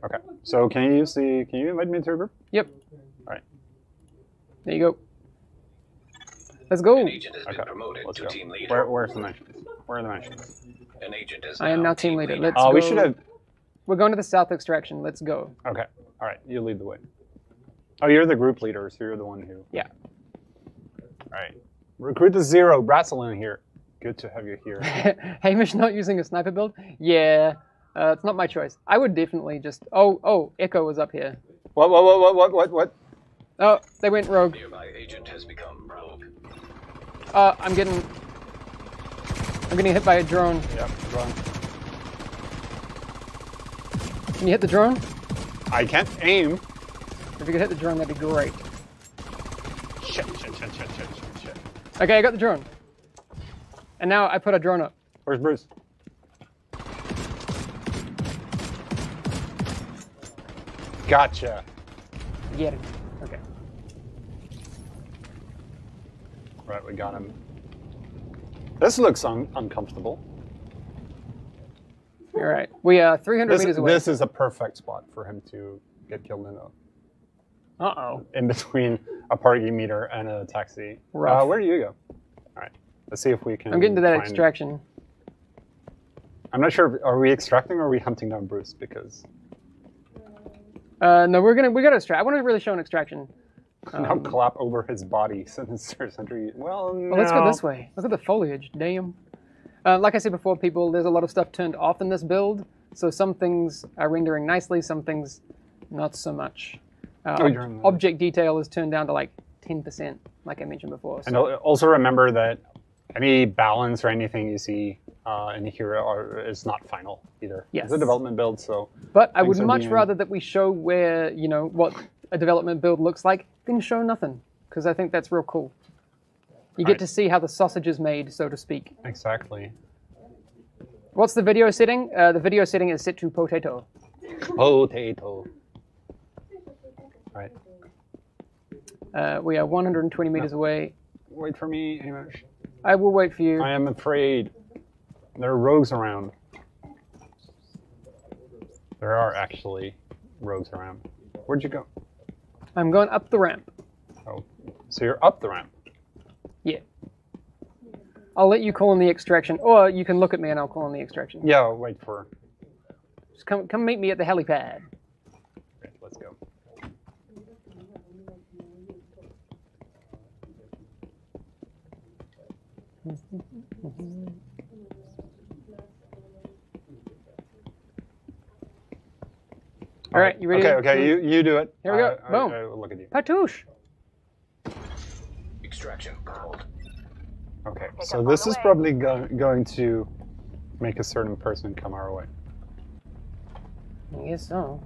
Okay. So can you invite me to a group? Yep. All right. There you go. Let's go. An agent has been promoted to team leader. Where's the mansions? Where are the mansions? An agent is I am now team leader. Let's go. Oh, we should have. We're going to the south extraction. Let's go. Okay. All right. You lead the way. Oh, you're the group leader, so you're the one who... Yeah. All right. Recruit the Zero. Bratzelin here. Good to have you here. Hamish not using a sniper build? Yeah. It's not my choice. I would definitely just... Oh, Echo was up here. What? Oh, they went rogue. Nearby agent has become rogue. I'm getting hit by a drone. Yep, drone. Can you hit the drone? I can't aim. If you could hit the drone, that'd be great. Shit. Okay, I got the drone. And now I put a drone up. Where's Bruce? Gotcha. Get him. Okay. Right, we got him. This looks uncomfortable. All right. We are 300 meters away. This is a perfect spot for him to get killed in. Uh-oh. In between a party meter and a taxi. Rough. Where do you go? All right. Let's see if we can. I'm getting to that extraction. I'm not sure. Are we extracting or are we hunting down Bruce? Because. No, we gotta extract. I want to really show an extraction. Now clap over his body. Sinister Sentry. Well, no. Let's go this way. Look at the foliage. Damn. Like I said before, people, there's a lot of stuff turned off in this build. So some things are rendering nicely, some things not so much. Object detail is turned down to like 10%, like I mentioned before. So. And also remember that any balance or anything you see in here is not final either. Yes. It's a development build, so. But I would much rather that we show where, what a development build looks like than show nothing, because I think that's real cool. You get to see how the sausage is made, so to speak. Exactly. What's the video setting? The video setting is set to potato. Potato. Right. We are 120 meters away. Wait for me, Hamish. I will wait for you. I am afraid. There are rogues around. There are actually rogues around. Where'd you go? I'm going up the ramp. Oh, so you're up the ramp? Yeah. I'll let you call in the extraction, or you can look at me and I'll call in the extraction. Yeah, I'll wait for her. Just come meet me at the helipad. Okay, let's go. All right, you ready? Okay, you do it. Here we go. Boom. I will look at you. Patouche. Extraction called. Okay, so this is probably going to make a certain person come our way. I guess so.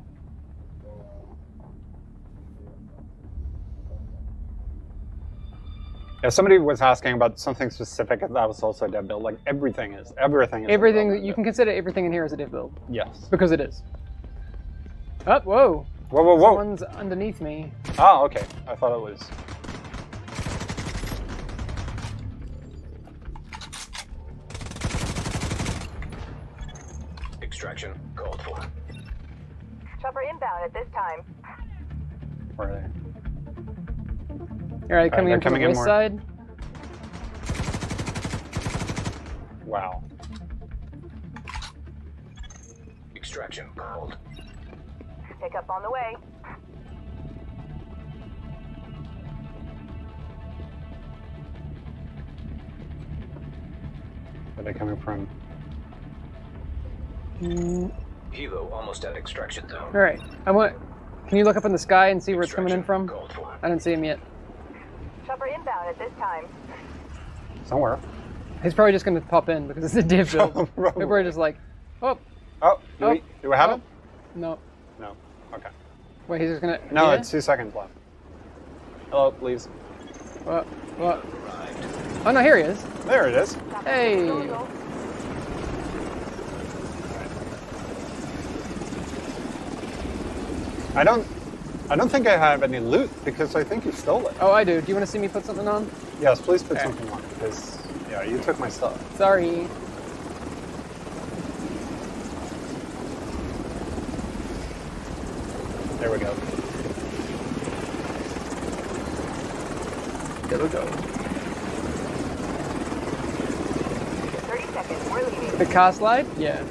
Yeah, somebody was asking about something specific that was also a dev build. Like everything is. Everything you can consider everything in here as a dev build. Yes. Because it is. Oh, whoa. Whoa. Someone's underneath me. Oh, okay. I thought it was. Extraction called for. Chopper inbound at this time. Where are they? All right, coming in from the west side. Wow. Extraction called. Pickup on the way. Where are they coming from? Helo almost at extraction zone. All right. Can you look up in the sky and see where it's coming in from? I didn't see him yet. Chopper inbound at this time. Somewhere. He's probably just going to pop in because it's a div build. They're probably just like, oh. Oh, do we have him? No. No. Okay. Wait, he's just going to... No, it's 2 seconds left. Hello, please. What? Oh, no, here he is. There it is. Hey. I don't think I have any loot because I think you stole it. Oh, I do. Do you want to see me put something on? Yes, please put something on because yeah, you took my stuff. Sorry. There we go. There we go. 30 seconds. We're leaving. The car slide? Yeah.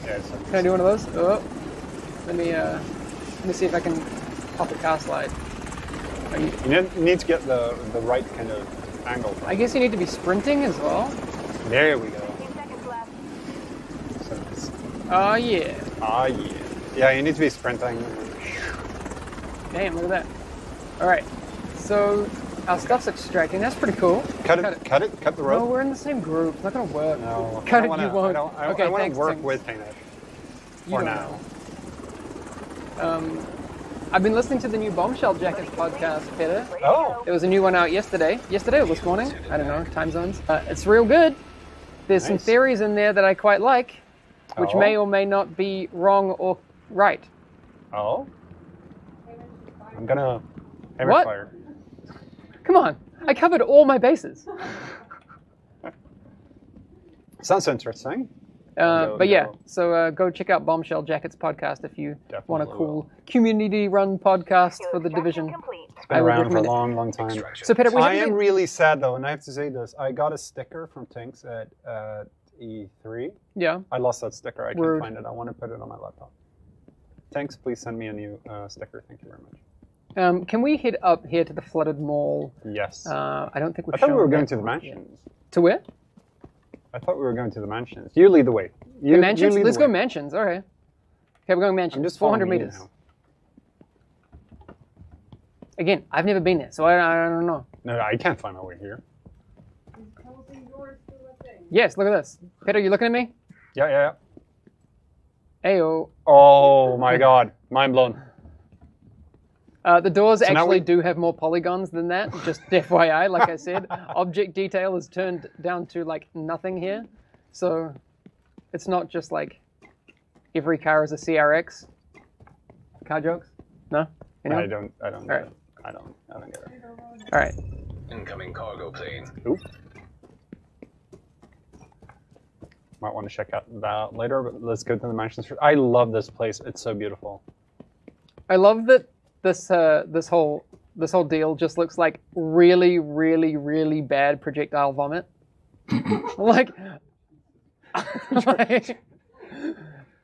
Yeah. Can I do one of those? Oh. Let me see if I can pop a car slide. You need to get the right kind of angle. I guess you need to be sprinting as well. There we go. 15 seconds left. Oh yeah. Ah yeah. Yeah, you need to be sprinting. Damn, look at that. All right. So our stuff's extracting. That's pretty cool. Cut the rope. No, we're in the same group. It's not gonna work. No. Cut it. You won't. Okay, I want to work with Tainted. For now. I've been listening to the new Bombshell Jackets podcast, Peter. Oh. There was a new one out yesterday. Yesterday or this morning? I don't know, time zones. It's real good. There's some theories in there that I quite like, which may or may not be wrong or right. Oh? I'm gonna hammer What? fire. Come on, I covered all my bases. Sounds interesting. But yeah, so go check out Bombshell Jackets podcast if you want a cool community-run podcast for the Division. It's been around for a long, long time. So Peter, I am really sad though, and I have to say this. I got a sticker from Tinks at E3. Yeah. I lost that sticker. I can't find it. I want to put it on my laptop. Tinks, please send me a new sticker. Thank you very much. Can we head up here to the flooded mall? Yes. I don't think we've I thought we were shown going that to the part mansions. yet. To where? I thought we were going to the mansions. You lead the way. The mansions? Let's go mansions. All right. Okay, we're going mansions. I'm just 400 following you meters. now. Again, I've never been there, so I don't know. No, I can't find my way here. Yes, look at this. Peter, you looking at me? Yeah. Ayo. Oh my god. Mind blown. The doors So now actually we- do have more polygons than that, just FYI, like I said. Object detail is turned down to like nothing here. So it's not just like every car is a CRX. Car jokes? No? Anyone? I don't All right. I don't get it. All right. Incoming cargo plane. Oop. Might want to check out that later, but let's go to the mansions first. I love this place. It's so beautiful. I love that this whole deal just looks like really, really, really bad projectile vomit. like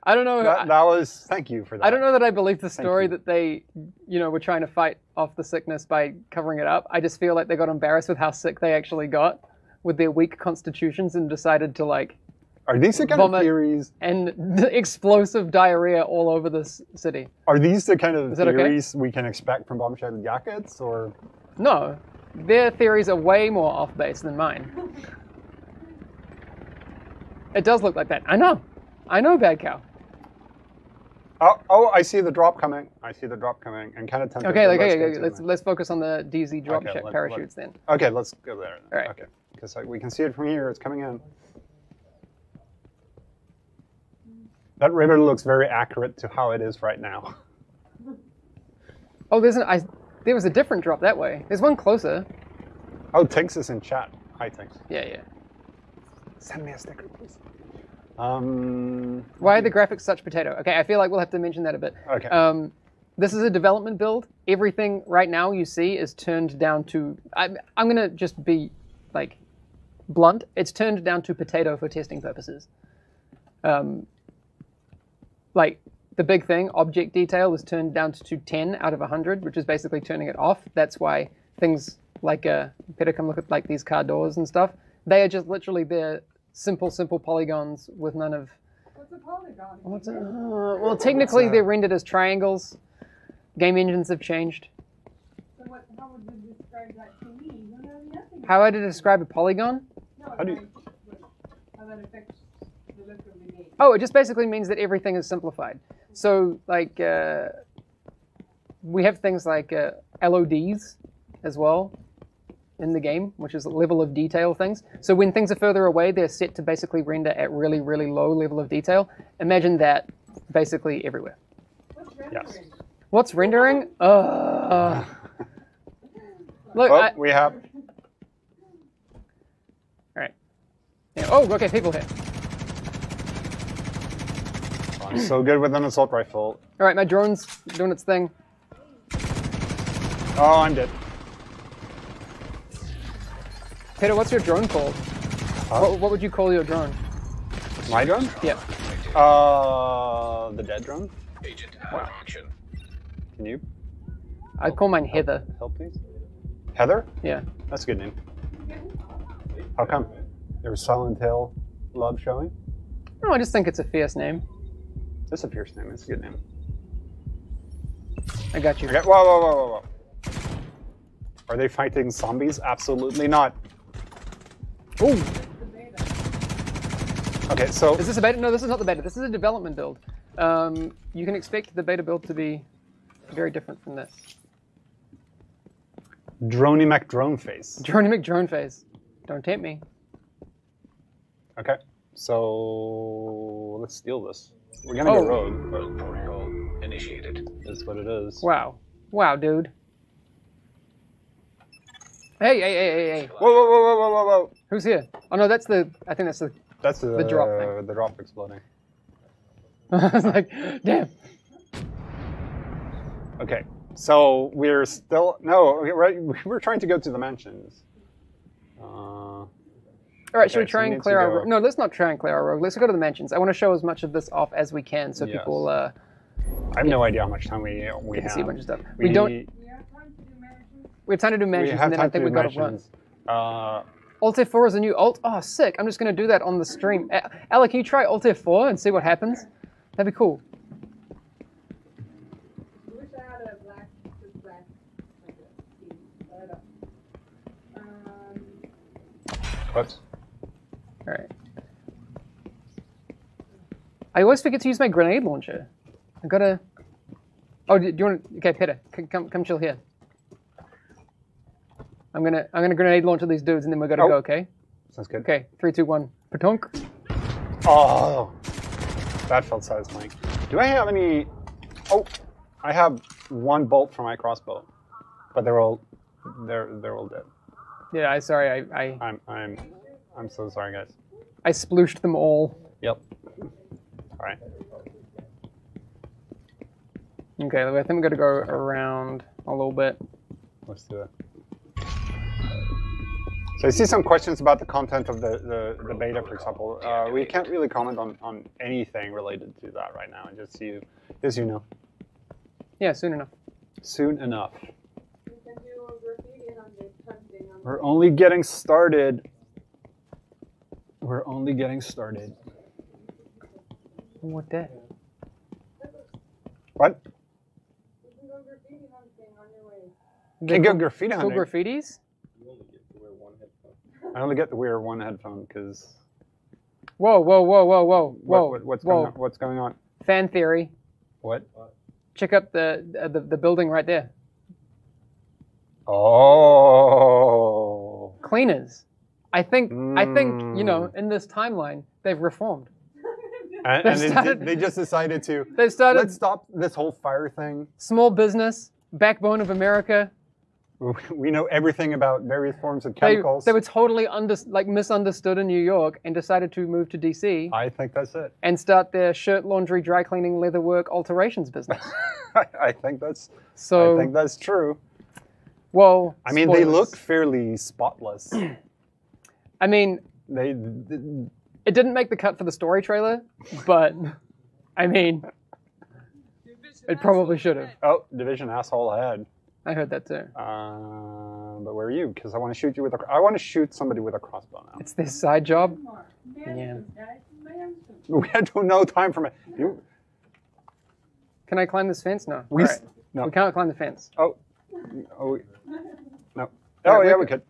I don't know. That was thank you for that. I don't know that I believe the story that they, were trying to fight off the sickness by covering it up. I just feel like they got embarrassed with how sick they actually got with their weak constitutions and decided to like. Are these the kind of theories? And explosive diarrhea all over this city. Are these the kind of Is that okay? theories we can expect from Bombshell Jackets, or? No, their theories are way more off base than mine. It does look like that. I know, Bad Cow. Oh, I see the drop coming. And kind of tempted. Okay, let's focus on the DZ drop check parachutes then. Okay, let's go there. All right. Okay, because we can see it from here. It's coming in. That river looks very accurate to how it is right now. Oh, there was a different drop that way. There's one closer. Oh, Tinks is in chat. Hi, Tinks. Yeah. Send me a sticker, please. Why are the graphics such potato? Okay, I feel like we'll have to mention that a bit. Okay. This is a development build. Everything right now you see is turned down to. I'm gonna just be like blunt. It's turned down to potato for testing purposes. Like the big thing, object detail, is turned down to 10 out of 100, which is basically turning it off. That's why things like Peter, come look at like these car doors and stuff. They are just literally they're simple polygons with none of. What's a polygon? Well, technically they're rendered as triangles. Game engines have changed. So how would you describe that to me? You don't know nothing. How would I describe a polygon? No, how do you? How that affects the look of the game. Oh, it just basically means that everything is simplified. So, like, we have things like LODs as well in the game, which is level of detail things. So when things are further away, they're set to basically render at really, really low level of detail. Imagine that basically everywhere. What's rendering? Yes. What's rendering? Look, oh, we have. All right. Yeah. Oh, okay, people here. I'm so good with an assault rifle. All right, my drone's doing its thing. Oh, I'm dead. Peter, what's your drone called? What would you call your drone? My drone? Yeah. The dead drone. Agent out of action. Can you? I'd call mine Heather. Help, please. Heather? Yeah. That's a good name. How come? There was Silent Hill love showing? No, I just think it's a fierce name. That's a fierce name. It's a good name. I got you. Okay. Whoa. Are they fighting zombies? Absolutely not. Ooh. Okay, so... Is this a beta? No, this is not the beta. This is a development build. You can expect the beta build to be very different from this. Droney McDrone face. Droney McDrone face. Don't tempt me. Okay, so let's steal this. We're gonna go rogue. Rogue protocol initiated. Is what it is. Wow. Wow, dude. Hey. Whoa. Who's here? Oh no, that's the. I think that's the. That's the drop thing. The drop exploding. I was like, damn. Okay, so we're still we're trying to go to the mansions. All right, should we try and clear our rogue? No, let's not try and clear our rogue. Let's go to the mansions. I want to show as much of this off as we can, so people. I have no idea how much time we have. See a bunch of stuff. We don't. We have time to do mansions, and then I think we got to run. Alt F4 is a new alt. Oh, sick! I'm just gonna do that on the stream. Alec, can you try Alt F4 and see what happens? That'd be cool. I wish I had a black like What? All right. I always forget to use my grenade launcher. I gotta. Oh, do you want? Okay, Peter, come chill here. I'm gonna grenade launch these dudes, and then we're gonna go. Okay. Sounds good. Okay, 3, 2, 1. Patonk. Oh, that felt satisfying. Do I have any? Oh, I have one bolt for my crossbow, but they're all dead. Yeah, sorry. I'm so sorry, guys. I splooshed them all. Yep. All right. Okay, I think we're gonna go around a little bit. Let's do it. So I see some questions about the content of the beta, for example. We can't really comment on anything related to that right now, just so you know. Yeah, soon enough. Soon enough. We're only getting started. We're only getting started. What that? What? Can go graffiti hunting. Go graffitis? I only get to wear one headphone because. Whoa! What's going on? Fan theory. What? Check out the building right there. Oh. Cleaners. I think you know, in this timeline they've reformed. And they just decided to. They started. Let's stop this whole fire thing. Small business, backbone of America. We know everything about various forms of chemicals. They were totally misunderstood in New York and decided to move to DC. I think that's it. And start their shirt laundry, dry cleaning, leatherwork, alterations business. I think that's true. Well, I mean, they look fairly spotless. I mean, it didn't make the cut for the story trailer, but I mean, It probably should have. Oh, Division asshole ahead. I heard that too. But where are you? Because I want to shoot you with I want to shoot somebody with a crossbow now. It's this side job. Yeah. We had no time for it. Can I climb this fence? No. We right. no. We can't climb the fence. Oh. No. Oh yeah, we could.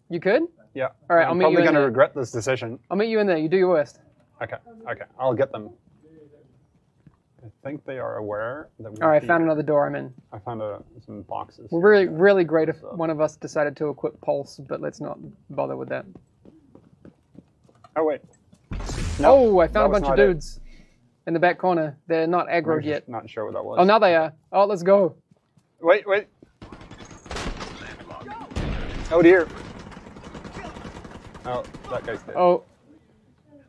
You could? Yeah. All right, I'm probably going to regret this decision. I'll meet you in there. You do your worst. Okay. Okay. I'll get them. I think they are aware that we're All right, I found another door I'm in. I found some boxes. Well, really, really great if one of us decided to equip Pulse, but let's not bother with that. Oh, wait. No, oh, I found a bunch of dudes in the back corner. They're not aggroed yet. Not sure what that was. Oh, now they are. Oh, let's go. Wait. Oh, dear. Oh, that guy's dead. Oh.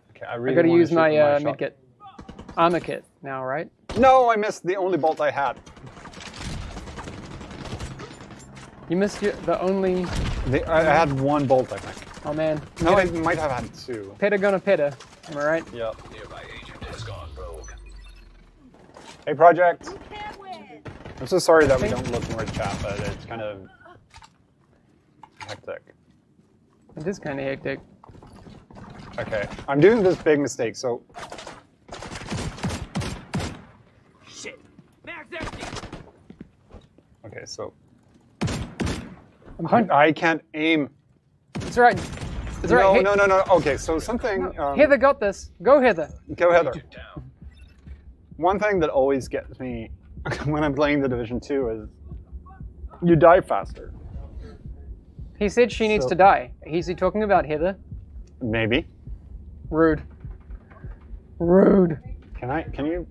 Okay, I really got to use my shot. medkit. Armor kit now, right? No, I missed the only bolt I had. You missed the only... I had one bolt, I think. Oh, man. No, I might have had two. Peta gonna peta. Am I right? Yep. Nearby agent has gone rogue. Hey, Project. I'm so sorry that we don't look more chat, but it's kind of hectic. It is kind of hectic. Okay, I'm doing this big mistake, so... Shit. Okay, so... I can't aim. It's right. It's right. No. Okay, so something... Heather got this. Go, Heather. Go, Heather. One thing that always gets me when I'm playing the Division 2 is you die faster. He said she needs to die. Is he talking about Heather? Maybe. Rude. Rude. Can you?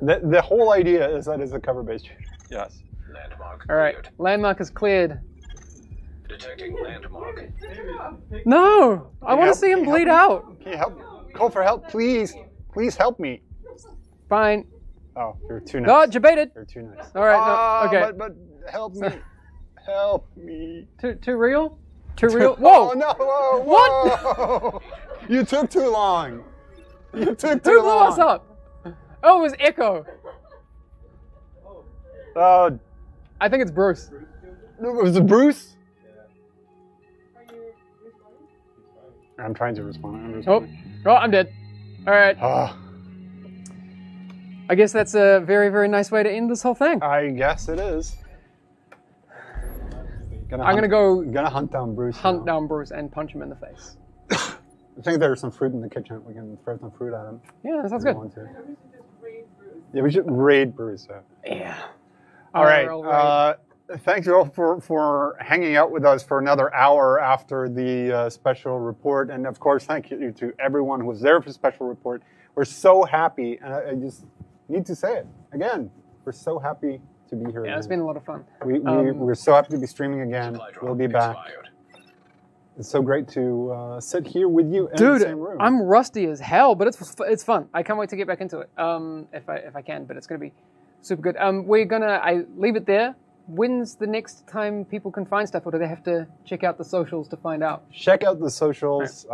The whole idea is that it's a cover-based shooter. Yes. Landmark. All right. Landmark is cleared. Detecting landmark. No! I want to see him bleed out. Can you help? Call for help, please. Please help me. Fine. Oh, you're too nice. God, you baited. You're too nice. All right. No. Okay. But help me. Help me. Too real? Too real? Whoa! Oh, no! Whoa! What? You took too long. You took too Who blew long. us up? Oh, it was Echo. I think it's Bruce. Was it Bruce? I'm trying to respond. Oh, I'm dead. All right. I guess that's a very, very nice way to end this whole thing. I guess it is. I'm gonna hunt down Bruce. Hunt down Bruce and punch him in the face. I think there's some fruit in the kitchen. We can throw some fruit at him. Yeah, that sounds good. Yeah, we should raid Bruce. Yeah. All right. Thank you all for hanging out with us for another hour after the special report. And of course, thank you to everyone who was there for the special report. We're so happy, and I just need to say it again. We're so happy to be here. Yeah, it's been a lot of fun. We're so happy to be streaming again. We'll be back. It's so great to sit here with you in the same room. I'm rusty as hell, but it's fun. I can't wait to get back into it. If I can, but it's gonna be super good. I leave it there. When's the next time people can find stuff, or do they have to check out the socials to find out? Check out the socials,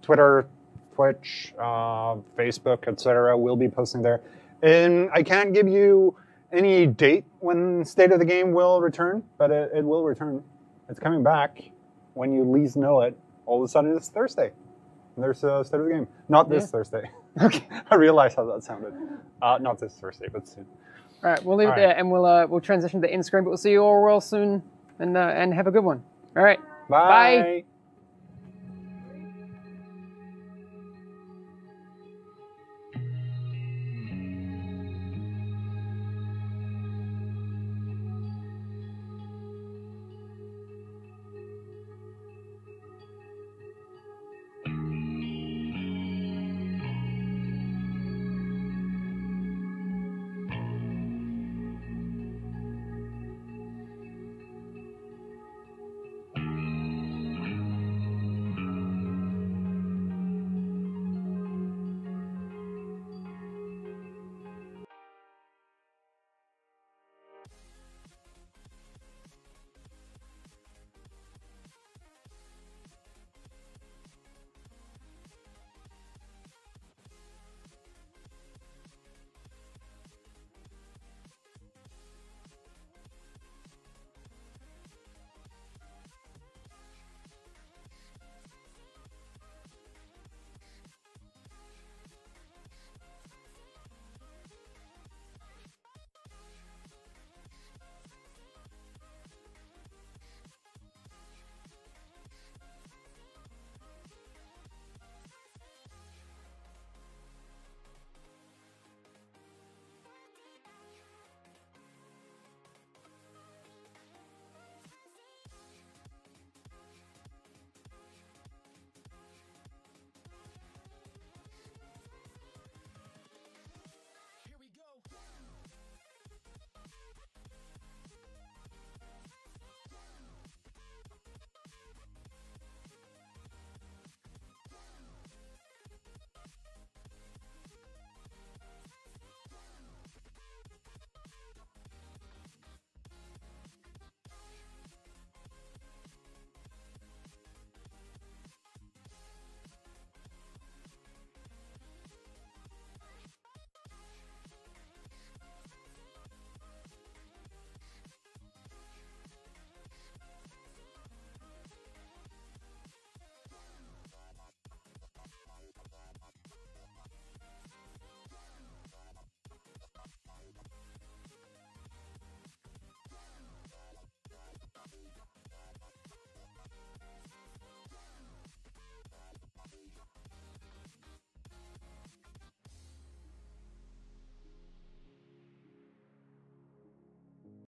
Twitter, Twitch, Facebook, etc. We'll be posting there. And I can't give you any date when State of the Game will return, but it will return. It's coming back when you least know it. All of a sudden, it's Thursday. And there's a State of the Game. Not this Thursday. Okay. I realized how that sounded. Not this Thursday, but soon. All right, we'll leave it there, and we'll transition to end screen, but we'll see you all real soon, and have a good one. All right. Bye. Bye.